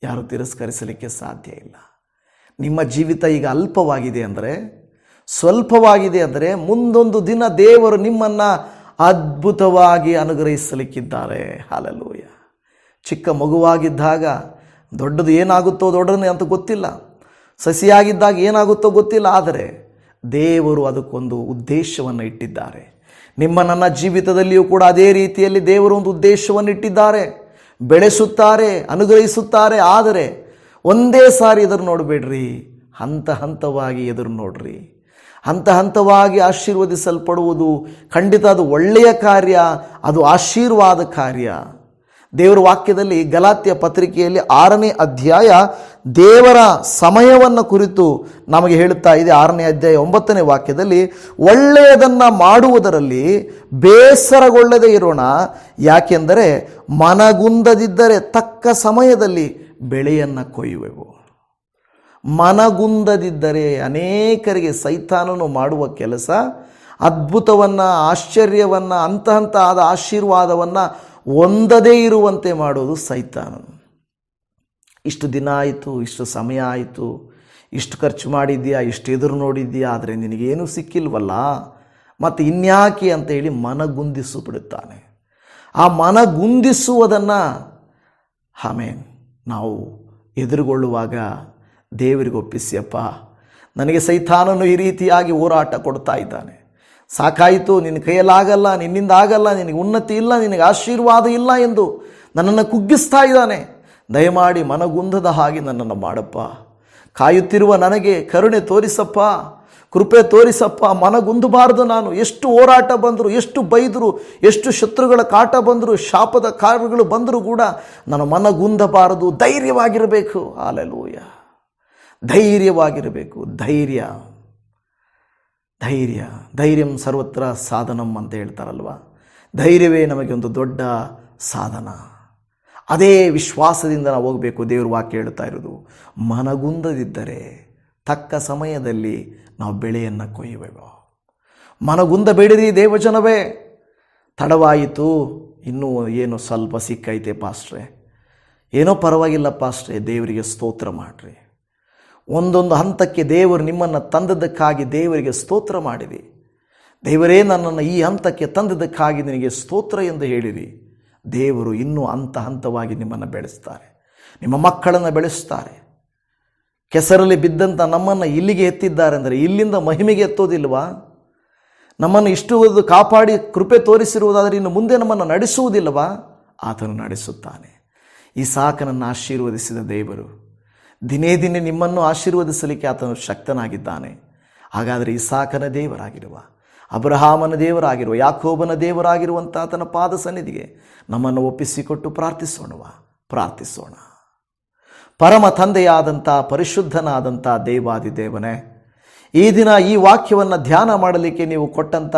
ಯಾರು ತಿರಸ್ಕರಿಸಲಿಕ್ಕೆ ಸಾಧ್ಯ ಇಲ್ಲ. ನಿಮ್ಮ ಜೀವಿತ ಈಗ ಅಲ್ಪವಾಗಿದೆ ಅಂದರೆ, ಸ್ವಲ್ಪವಾಗಿದೆ ಅಂದರೆ, ಮುಂದೊಂದು ದಿನ ದೇವರು ನಿಮ್ಮನ್ನು ಅದ್ಭುತವಾಗಿ ಅನುಗ್ರಹಿಸಲಿಕ್ಕಿದ್ದಾರೆ. ಹಲ್ಲೆಲೂಯಾ. ಚಿಕ್ಕ ಮಗುವಾಗಿದ್ದಾಗ ದೊಡ್ಡದು ಏನಾಗುತ್ತೋ ದೊಡ್ಡದು ಅಂತ ಗೊತ್ತಿಲ್ಲ, ಸಸಿಯಾಗಿದ್ದಾಗ ಏನಾಗುತ್ತೋ ಗೊತ್ತಿಲ್ಲ. ಆದರೆ ದೇವರು ಅದಕ್ಕೊಂದು ಉದ್ದೇಶವನ್ನು ಇಟ್ಟಿದ್ದಾರೆ. ನಿಮ್ಮ ನನ್ನ ಜೀವಿತದಲ್ಲಿಯೂ ಕೂಡ ಅದೇ ರೀತಿಯಲ್ಲಿ ದೇವರು ಒಂದು ಉದ್ದೇಶವನ್ನು ಇಟ್ಟಿದ್ದಾರೆ. ಬೆಳೆಸುತ್ತಾರೆ, ಅನುಗ್ರಹಿಸುತ್ತಾರೆ. ಆದರೆ ಒಂದೇ ಸಾರಿ ಎದುರು ನೋಡಬೇಡ್ರಿ, ಹಂತ ಹಂತವಾಗಿ ಎದುರು ನೋಡ್ರಿ. ಹಂತ ಹಂತವಾಗಿ ಆಶೀರ್ವದಿಸಲ್ಪಡುವುದು ಖಂಡಿತ ಅದು ಒಳ್ಳೆಯ ಕಾರ್ಯ, ಅದು ಆಶೀರ್ವಾದ ಕಾರ್ಯ. ದೇವರ ವಾಕ್ಯದಲ್ಲಿ ಗಲಾತ್ಯ ಪತ್ರಿಕೆಯಲ್ಲಿ 6ನೇ ಅಧ್ಯಾಯ ದೇವರ ಸಮಯವನ್ನು ಕುರಿತು ನಮಗೆ ಹೇಳುತ್ತಾ ಇದೆ. 6ನೇ ಅಧ್ಯಾಯ 9ನೇ ವಾಕ್ಯದಲ್ಲಿ, ಒಳ್ಳೆಯದನ್ನು ಮಾಡುವುದರಲ್ಲಿ ಬೇಸರಗೊಳ್ಳದೆ ಇರೋಣ, ಯಾಕೆಂದರೆ ಮನಗುಂದದಿದ್ದರೆ ತಕ್ಕ ಸಮಯದಲ್ಲಿ ಬೆಳೆಯನ್ನು ಕೊಯ್ಯುವೆವು. ಮನಗುಂದದಿದ್ದರೆ, ಅನೇಕರಿಗೆ ಸೈತಾನನು ಮಾಡುವ ಕೆಲಸ ಅದ್ಭುತವನ್ನು, ಆಶ್ಚರ್ಯವನ್ನು, ಹಂತ ಆದ ಆಶೀರ್ವಾದವನ್ನು ಹೊಂದದೇ ಇರುವಂತೆ ಮಾಡೋದು ಸೈತಾನನು. ಇಷ್ಟು ದಿನ ಆಯಿತು, ಇಷ್ಟು ಸಮಯ ಆಯಿತು, ಇಷ್ಟು ಖರ್ಚು ಮಾಡಿದ್ಯಾ, ಇಷ್ಟು ಎದುರು ನೋಡಿದ್ಯಾ, ಆದರೆ ನಿನಗೇನು ಸಿಕ್ಕಿಲ್ವಲ್ಲ, ಮತ್ತು ಇನ್ಯಾಕೆ ಅಂತೇಳಿ ಮನಗುಂದಿಸಿಬಿಡುತ್ತಾನೆ. ಆ ಮನಗುಂದಿಸುವುದನ್ನು ನಾವು ಎದುರುಗೊಳ್ಳುವಾಗ ದೇವರಿಗೆ ಒಪ್ಪಿಸಿಯಪ್ಪ, ನನಗೆ ಸೈತಾನನು ಈ ರೀತಿಯಾಗಿ ಹೋರಾಟ ಕೊಡ್ತಾ ಇದ್ದಾನೆ, ಸಾಕಾಯಿತು, ನಿನ್ನ ಕೈಯಲ್ಲಾಗಲ್ಲ, ನಿನ್ನಿಂದ ಆಗಲ್ಲ, ನಿನಗೆ ಉನ್ನತಿ ಇಲ್ಲ, ನಿನಗೆ ಆಶೀರ್ವಾದ ಇಲ್ಲ ಎಂದು ನನ್ನನ್ನು ಕುಗ್ಗಿಸ್ತಾ ಇದ್ದಾನೆ. ದಯಮಾಡಿ ಮನಗುಂದದ ಹಾಗೆ ನನ್ನನ್ನು ಮಾಡಪ್ಪ, ಕಾಯುತ್ತಿರುವ ನನಗೆ ಕರುಣೆ ತೋರಿಸಪ್ಪ, ಕೃಪೆ ತೋರಿಸಪ್ಪ. ಮನಗುಂದಬಾರದು ನಾನು. ಎಷ್ಟು ಹೋರಾಟ ಬಂದರು, ಎಷ್ಟು ಬೈದರು, ಎಷ್ಟು ಶತ್ರುಗಳ ಕಾಟ ಬಂದರು, ಶಾಪದ ಕಾರ್ಯಗಳು ಬಂದರೂ ಕೂಡ ನಾನು ಮನಗುಂದಬಾರದು, ಧೈರ್ಯವಾಗಿರಬೇಕು. ಹಲ್ಲೆಲೂಯಾ. ಧೈರ್ಯವಾಗಿರಬೇಕು. ಧೈರ್ಯಂ ಸರ್ವತ್ರ ಸಾಧನಂ ಅಂತ ಹೇಳ್ತಾರಲ್ವ. ಧೈರ್ಯವೇ ನಮಗೆ ಒಂದು ದೊಡ್ಡ ಸಾಧನ. ಅದೇ ವಿಶ್ವಾಸದಿಂದ ನಾವು ಹೋಗಬೇಕು. ದೇವ್ರ ವಾಕ್ಯ ಹೇಳ್ತಾ ಇರೋದು, ಮನಗುಂದದಿದ್ದರೆ ತಕ್ಕ ಸಮಯದಲ್ಲಿ ನಾವು ಬೆಳೆಯನ್ನು ಕೊಯ್ಯುವೆವು. ಮನಗುಂದಬೇಡಿರಿ ದೇವಜನವೇ. ತಡವಾಯಿತು, ಇನ್ನೂ ಏನು ಸ್ವಲ್ಪ ಸಿಕ್ಕೈತೆ ಪಾಸ್ಟ್ರೆ, ಏನೋ ಪರವಾಗಿಲ್ಲ ಪಾಸ್ಟ್ರೆ, ದೇವರಿಗೆ ಸ್ತೋತ್ರ ಮಾಡಿರಿ. ಒಂದೊಂದು ಹಂತಕ್ಕೆ ದೇವರು ನಿಮ್ಮನ್ನು ತಂದದ್ದಕ್ಕಾಗಿ ದೇವರಿಗೆ ಸ್ತೋತ್ರ ಮಾಡಿರಿ. ದೇವರೇ, ನನ್ನನ್ನು ಈ ಹಂತಕ್ಕೆ ತಂದದ್ದಕ್ಕಾಗಿ ನಿನಗೆ ಸ್ತೋತ್ರ ಎಂದು ಹೇಳಿರಿ. ದೇವರು ಇನ್ನೂ ಹಂತವಾಗಿ ನಿಮ್ಮನ್ನು ಬೆಳೆಸ್ತಾರೆ, ನಿಮ್ಮ ಮಕ್ಕಳನ್ನು ಬೆಳೆಸ್ತಾರೆ. ಕೆಸರಲ್ಲಿ ಬಿದ್ದಂಥ ನಮ್ಮನ್ನು ಇಲ್ಲಿಗೆ ಎತ್ತಿದ್ದಾರೆ ಅಂದರೆ ಇಲ್ಲಿಂದ ಮಹಿಮೆಗೆ ಎತ್ತೋದಿಲ್ವಾ? ನಮ್ಮನ್ನು ಇಷ್ಟು ಕಾಪಾಡಿ ಕೃಪೆ ತೋರಿಸಿರುವುದಾದರೆ ಇನ್ನು ಮುಂದೆ ನಮ್ಮನ್ನು ನಡೆಸುವುದಿಲ್ಲವಾ? ಆತನು ನಡೆಸುತ್ತಾನೆ. ಇಸಾಕನನ್ನು ಆಶೀರ್ವದಿಸಿದ ದೇವರು ದಿನೇ ದಿನೇ ನಿಮ್ಮನ್ನು ಆಶೀರ್ವದಿಸಲಿಕ್ಕೆ ಆತನು ಶಕ್ತನಾಗಿದ್ದಾನೆ. ಹಾಗಾದರೆ ಇಸಾಕನ ದೇವರಾಗಿರುವ, ಅಬ್ರಹಾಮನ ದೇವರಾಗಿರುವ, ಯಾಕೋಬನ ದೇವರಾಗಿರುವಂಥ ಆತನ ಪಾದ ಸನ್ನಿಧಿಗೆ ನಮ್ಮನ್ನು ಒಪ್ಪಿಸಿಕೊಟ್ಟು ಪ್ರಾರ್ಥಿಸೋಣ. ಪರಮ ತಂದೆಯಾದಂಥ ಪರಿಶುದ್ಧನಾದಂಥ ದೇವಾದಿದೇವನೇ, ಈ ದಿನ ಈ ವಾಕ್ಯವನ್ನು ಧ್ಯಾನ ಮಾಡಲಿಕ್ಕೆ ನೀವು ಕೊಟ್ಟಂಥ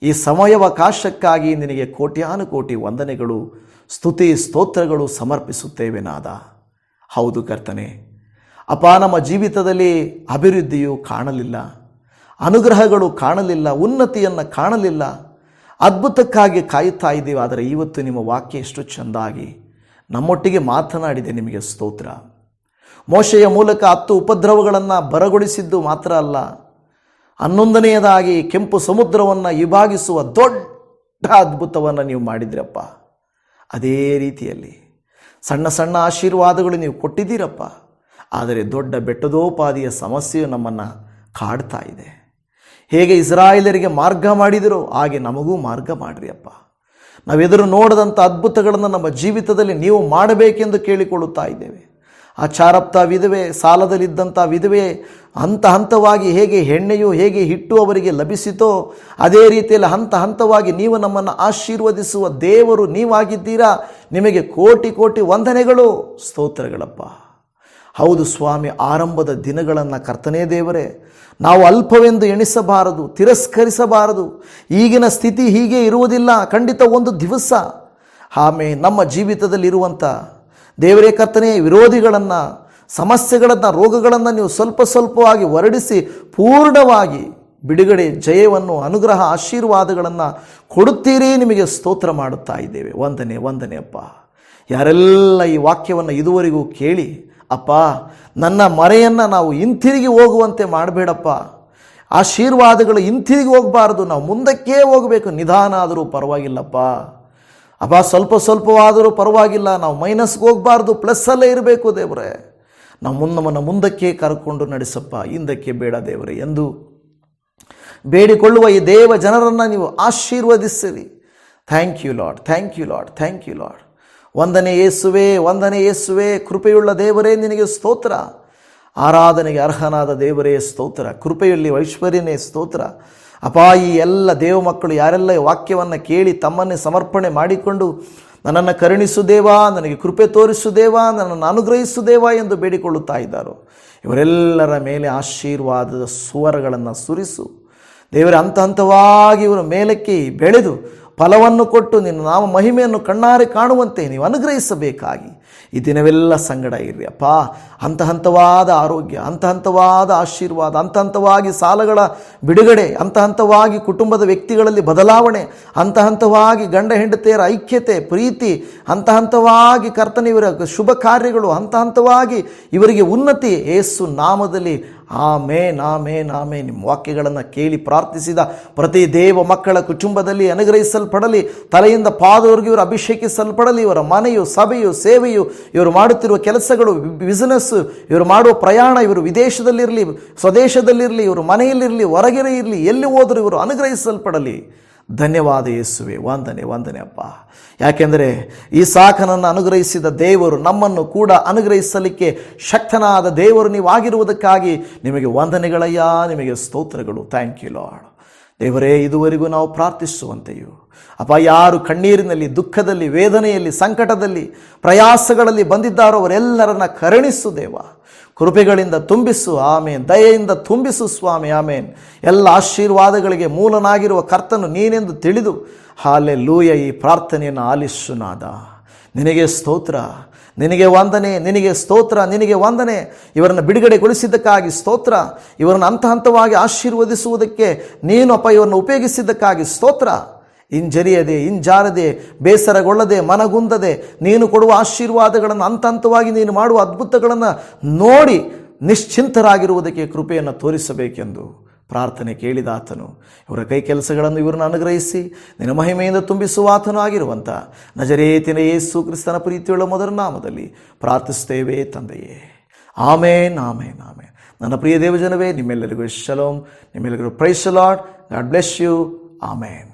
ಈ ಸಮಯಾವಕಾಶಕ್ಕಾಗಿ ನಿನಗೆ ಕೋಟ್ಯಾನುಕೋಟಿ ವಂದನೆಗಳು, ಸ್ತುತಿ ಸ್ತೋತ್ರಗಳು ಸಮರ್ಪಿಸುತ್ತೇವೆ ನಾದ. ಹೌದು ಕರ್ತನೆ, ಅಪ್ಪ, ನಮ್ಮ ಜೀವಿತದಲ್ಲಿ ಅಭಿವೃದ್ಧಿಯು ಕಾಣಲಿಲ್ಲ, ಅನುಗ್ರಹಗಳು ಕಾಣಲಿಲ್ಲ, ಉನ್ನತಿಯನ್ನು ಕಾಣಲಿಲ್ಲ, ಅದ್ಭುತಕ್ಕಾಗಿ ಕಾಯುತ್ತಾ ಇದ್ದೀವಿ. ಆದರೆ ಇವತ್ತು ನಿಮ್ಮ ವಾಕ್ಯ ಎಷ್ಟು ಚೆಂದಾಗಿ ನಮ್ಮೊಟ್ಟಿಗೆ ಮಾತನಾಡಿದೆ, ನಿಮಗೆ ಸ್ತೋತ್ರ. ಮೋಶೆಯ ಮೂಲಕ 10 ಉಪದ್ರವಗಳನ್ನು ಬರಗೊಳಿಸಿದ್ದು ಮಾತ್ರ ಅಲ್ಲ, 11ನೇದಾಗಿ ಕೆಂಪು ಸಮುದ್ರವನ್ನು ವಿಭಾಗಿಸುವ ದೊಡ್ಡ ಅದ್ಭುತವನ್ನು ನೀವು ಮಾಡಿದ್ರಪ್ಪ. ಅದೇ ರೀತಿಯಲ್ಲಿ ಸಣ್ಣ ಸಣ್ಣ ಆಶೀರ್ವಾದಗಳು ನೀವು ಕೊಟ್ಟಿದ್ದೀರಪ್ಪ. ಆದರೆ ದೊಡ್ಡ ಬೆಟ್ಟದೋಪಾದಿಯ ಸಮಸ್ಯೆಯು ನಮ್ಮನ್ನು ಕಾಡ್ತಾ ಇದೆ. ಹೇಗೆ ಇಸ್ರಾಯೇಲರಿಗೆ ಮಾರ್ಗ ಮಾಡಿದಿರೋ ಹಾಗೆ ನಮಗೂ ಮಾರ್ಗ ಮಾಡಿರಿ ಅಪ್ಪ. ನಾವೆದುರು ನೋಡದಂಥ ಅದ್ಭುತಗಳನ್ನು ನಮ್ಮ ಜೀವಿತದಲ್ಲಿ ನೀವು ಮಾಡಬೇಕೆಂದು ಕೇಳಿಕೊಳ್ಳುತ್ತಾ ಇದ್ದೇವೆ. ಆ ಚಾರಪ್ತ ವಿಧವೆ, ಸಾಲದಲ್ಲಿದ್ದಂಥ ವಿಧವೆ, ಹಂತ ಹಂತವಾಗಿ ಹೇಗೆ ಎಣ್ಣೆಯು ಹೇಗೆ ಹಿಟ್ಟು ಅವರಿಗೆ ಲಭಿಸಿತೋ ಅದೇ ರೀತಿಯಲ್ಲಿ ಹಂತ ಹಂತವಾಗಿ ನೀವು ನಮ್ಮನ್ನು ಆಶೀರ್ವದಿಸುವ ದೇವರು ನೀವಾಗಿದ್ದೀರಾ. ನಿಮಗೆ ಕೋಟಿ ಕೋಟಿ ವಂದನೆಗಳು, ಸ್ತೋತ್ರಗಳಪ್ಪ. ಹೌದು ಸ್ವಾಮಿ, ಆರಂಭದ ದಿನಗಳನ್ನು ಕರ್ತನೇ ದೇವರೇ ನಾವು ಅಲ್ಪವೆಂದು ಎಣಿಸಬಾರದು, ತಿರಸ್ಕರಿಸಬಾರದು. ಈಗಿನ ಸ್ಥಿತಿ ಹೀಗೆ ಇರುವುದಿಲ್ಲ, ಖಂಡಿತ ಒಂದು ದಿವಸ ನಮ್ಮ ಜೀವಿತದಲ್ಲಿರುವಂಥ ದೇವರೇ ಕರ್ತನೇ ವಿರೋಧಿಗಳನ್ನು, ಸಮಸ್ಯೆಗಳನ್ನು, ರೋಗಗಳನ್ನು ನೀವು ಸ್ವಲ್ಪ ಸ್ವಲ್ಪವಾಗಿ ಹೊರಡಿಸಿ ಪೂರ್ಣವಾಗಿ ಬಿಡುಗಡೆ, ಜಯವನ್ನು, ಅನುಗ್ರಹ, ಆಶೀರ್ವಾದಗಳನ್ನು ಕೊಡುತ್ತೀರಿ. ನಿಮಗೆ ಸ್ತೋತ್ರ ಮಾಡುತ್ತಾ ಇದ್ದೇವೆ. ವಂದನೆ ಅಪ್ಪ. ಯಾರೆಲ್ಲ ಈ ವಾಕ್ಯವನ್ನು ಇದುವರೆಗೂ ಕೇಳಿ ಅಪ್ಪ, ನನ್ನ ಮರೆಯನ್ನು ನಾವು ಹಿಂತಿರುಗಿ ಹೋಗುವಂತೆ ಮಾಡಬೇಡಪ್ಪ. ಆಶೀರ್ವಾದಗಳು ಹಿಂತಿರುಗಿ ಹೋಗಬಾರ್ದು, ನಾವು ಮುಂದಕ್ಕೆ ಹೋಗಬೇಕು. ನಿಧಾನ ಆದರೂ ಪರವಾಗಿಲ್ಲಪ್ಪ ಅಪ್ಪ, ಸ್ವಲ್ಪವಾದರೂ ಪರವಾಗಿಲ್ಲ. ನಾವು ಮೈನಸ್ಗೆ ಹೋಗಬಾರ್ದು, ಪ್ಲಸ್ಸಲ್ಲೇ ಇರಬೇಕು ದೇವರೇ. ನಮ್ಮನ್ನು ಮುಂದಕ್ಕೆ ಕರ್ಕೊಂಡು ನಡೆಸಪ್ಪ, ಹಿಂದಕ್ಕೆ ಬೇಡ ದೇವರೇ ಎಂದು ಬೇಡಿಕೊಳ್ಳುವ ಈ ದೇವ ಜನರನ್ನು ನೀವು ಆಶೀರ್ವದಿಸಿರಿ. Thank you lord. ವಂದನೆ ಯೇಸುವೆ, ಕೃಪೆಯುಳ್ಳ ದೇವರೇ ನಿನಗೆ ಸ್ತೋತ್ರ. ಆರಾಧನೆಗೆ ಅರ್ಹನಾದ ದೇವರೇ ಸ್ತೋತ್ರ. ಕೃಪೆಯಲ್ಲಿ ಐಶ್ವರ್ಯನೇ ಸ್ತೋತ್ರ. ಅಪ್ಪ, ಈ ಎಲ್ಲ ದೇವ ಮಕ್ಕಳು ಯಾರೆಲ್ಲ ಈ ವಾಕ್ಯವನ್ನು ಕೇಳಿ ತಮ್ಮನ್ನೇ ಸಮರ್ಪಣೆ ಮಾಡಿಕೊಂಡು ನನ್ನನ್ನು ಕರುಣಿಸು ದೇವಾ, ನನಗೆ ಕೃಪೆ ತೋರಿಸು ದೇವಾ, ನನ್ನನ್ನು ಅನುಗ್ರಹಿಸು ದೇವಾ ಎಂದು ಬೇಡಿಕೊಳ್ಳುತ್ತಾ ಇದ್ದಾರೋ ಇವರೆಲ್ಲರ ಮೇಲೆ ಆಶೀರ್ವಾದದ ಸುವರಗಳನ್ನು ಸುರಿಸು ದೇವರೇ. ಹಂತ ಹಂತವಾಗಿ ಇವರ ಮೇಲಕ್ಕೆ ಬೆಳೆದು ಫಲವನ್ನು ಕೊಟ್ಟು ನಿನ್ನ ನಾಮ ಮಹಿಮೆಯನ್ನು ಕಣ್ಣಾರೆ ಕಾಣುವಂತೆ ನೀವು ಅನುಗ್ರಹಿಸಬೇಕಾಗಿ ಈ ದಿನವೆಲ್ಲ ಸಂಗಡ ಇರ್ರಿ ಅಪ್ಪ. ಹಂತ ಹಂತವಾದ ಆರೋಗ್ಯ, ಹಂತ ಹಂತವಾದ ಆಶೀರ್ವಾದ, ಹಂತ ಹಂತವಾಗಿ ಸಾಲಗಳ ಬಿಡುಗಡೆ, ಹಂತ ಹಂತವಾಗಿ ಕುಟುಂಬದ ವ್ಯಕ್ತಿಗಳಲ್ಲಿ ಬದಲಾವಣೆ, ಹಂತ ಹಂತವಾಗಿ ಗಂಡ ಹೆಂಡತಿಯರ ಐಕ್ಯತೆ, ಪ್ರೀತಿ, ಹಂತ ಹಂತವಾಗಿ ಕರ್ತನ ಇವರ ಶುಭ ಕಾರ್ಯಗಳು, ಹಂತ ಹಂತವಾಗಿ ಇವರಿಗೆ ಉನ್ನತಿ ಯೇಸು ನಾಮದಲ್ಲಿ. ಆಮೇನ್. ನಿಮ್ಮ ವಾಕ್ಯಗಳನ್ನು ಕೇಳಿ ಪ್ರಾರ್ಥಿಸಿದ ಪ್ರತಿ ದೇವ ಮಕ್ಕಳ ಕುಟುಂಬದಲ್ಲಿ ಅನುಗ್ರಹಿಸಲ್ಪಡಲಿ. ತಲೆಯಿಂದ ಪಾದವರೆಗೂ ಇವರು ಅಭಿಷೇಕಿಸಲ್ಪಡಲಿ. ಇವರ ಮನೆಯು, ಸಭೆಯು, ಸೇವೆಯು, ಇವರು ಮಾಡುತ್ತಿರುವ ಕೆಲಸಗಳು, ಬಿಸಿನೆಸ್ಸು, ಇವರು ಮಾಡುವ ಪ್ರಯಾಣ, ಇವರು ವಿದೇಶದಲ್ಲಿರಲಿ, ಸ್ವದೇಶದಲ್ಲಿರಲಿ, ಇವರು ಮನೆಯಲ್ಲಿರಲಿ, ಹೊರಗೆರೆ ಇರಲಿ, ಎಲ್ಲಿ ಹೋದರೂ ಇವರು ಅನುಗ್ರಹಿಸಲ್ಪಡಲಿ. ಧನ್ಯವಾದ ಯೇಸುವೆ. ವಂದನೆ ಅಪ್ಪ. ಯಾಕೆಂದರೆ ಈ ಸಾಕನನ್ನು ಅನುಗ್ರಹಿಸಿದ ದೇವರು ನಮ್ಮನ್ನು ಕೂಡ ಅನುಗ್ರಹಿಸಲಿಕ್ಕೆ ಶಕ್ತನಾದ ದೇವರು ನೀವಾಗಿರುವುದಕ್ಕಾಗಿ ನಿಮಗೆ ವಂದನೆಗಳಯ್ಯ, ನಿಮಗೆ ಸ್ತೋತ್ರಗಳು. Thank you lord. ದೇವರೇ, ಇದುವರೆಗೂ ನಾವು ಪ್ರಾರ್ಥಿಸುವಂತೆಯೂ ಅಪ್ಪ, ಯಾರು ಕಣ್ಣೀರಿನಲ್ಲಿ, ದುಃಖದಲ್ಲಿ, ವೇದನೆಯಲ್ಲಿ, ಸಂಕಟದಲ್ಲಿ, ಪ್ರಯಾಸಗಳಲ್ಲಿ ಬಂದಿದ್ದಾರೋ ಅವರೆಲ್ಲರನ್ನ ಕರುಣಿಸು ದೇವ. ಕೃಪೆಗಳಿಂದ ತುಂಬಿಸು. ಆಮೇನ್. ದಯೆಯಿಂದ ತುಂಬಿಸು ಸ್ವಾಮಿ. ಆಮೇನ್. ಎಲ್ಲ ಆಶೀರ್ವಾದಗಳಿಗೆ ಮೂಲನಾಗಿರುವ ಕರ್ತನು ನೀನೆಂದು ತಿಳಿದು ಹಾಲೆಲೂಯ ಈ ಪ್ರಾರ್ಥನೆಯನ್ನು ಆಲಿಸು ನಾದ. ನಿನಗೆ ಸ್ತೋತ್ರ, ನಿನಗೆ ವಂದನೆ, ನಿನಗೆ ಸ್ತೋತ್ರ, ನಿನಗೆ ವಂದನೆ. ಇವರನ್ನು ಬಿಡುಗಡೆಗೊಳಿಸಿದ್ದಕ್ಕಾಗಿ ಸ್ತೋತ್ರ. ಇವರನ್ನು ಹಂತ ಹಂತವಾಗಿ ಆಶೀರ್ವದಿಸುವುದಕ್ಕೆ ನೀನು ಅಪ್ಪ ಇವರನ್ನು ಉಪಯೋಗಿಸಿದ್ದಕ್ಕಾಗಿ ಸ್ತೋತ್ರ. ಹಿಂಜರಿಯದೆ, ಹಿಂಜಾರದೆ, ಬೇಸರಗೊಳ್ಳದೆ, ಮನಗುಂದದೆ ನೀನು ಕೊಡುವ ಆಶೀರ್ವಾದಗಳನ್ನು ಹಂತ ಹಂತವಾಗಿ ನೀನು ಮಾಡುವ ಅದ್ಭುತಗಳನ್ನು ನೋಡಿ ನಿಶ್ಚಿಂತರಾಗಿರುವುದಕ್ಕೆ ಕೃಪೆಯನ್ನು ತೋರಿಸಬೇಕೆಂದು ಪ್ರಾರ್ಥನೆ ಕೇಳಿದ ಆತನು ಇವರ ಕೈ ಕೆಲಸಗಳನ್ನು ಇವ್ರನ್ನ ಅನುಗ್ರಹಿಸಿ ನಿನ್ನ ಮಹಿಮೆಯಿಂದ ತುಂಬಿಸುವ ಆತನು ಆಗಿರುವಂಥ ನಜರೇತಿನ ಯೇಸು ಕ್ರಿಸ್ತನ ಪ್ರೀತಿಯುಳ್ಳ ಮೊದಲ ನಾಮದಲ್ಲಿ ಪ್ರಾರ್ಥಿಸ್ತೇವೆ ತಂದೆಯೇ. ಆಮೇನ್. ನನ್ನ ಪ್ರಿಯ ದೇವಜನವೇ, ನಿಮ್ಮೆಲ್ಲರಿಗೂ ಶಲೋಮ್, ನಿಮ್ಮೆಲ್ಲರಿಗೂ praise the Lord. God bless you. Amen.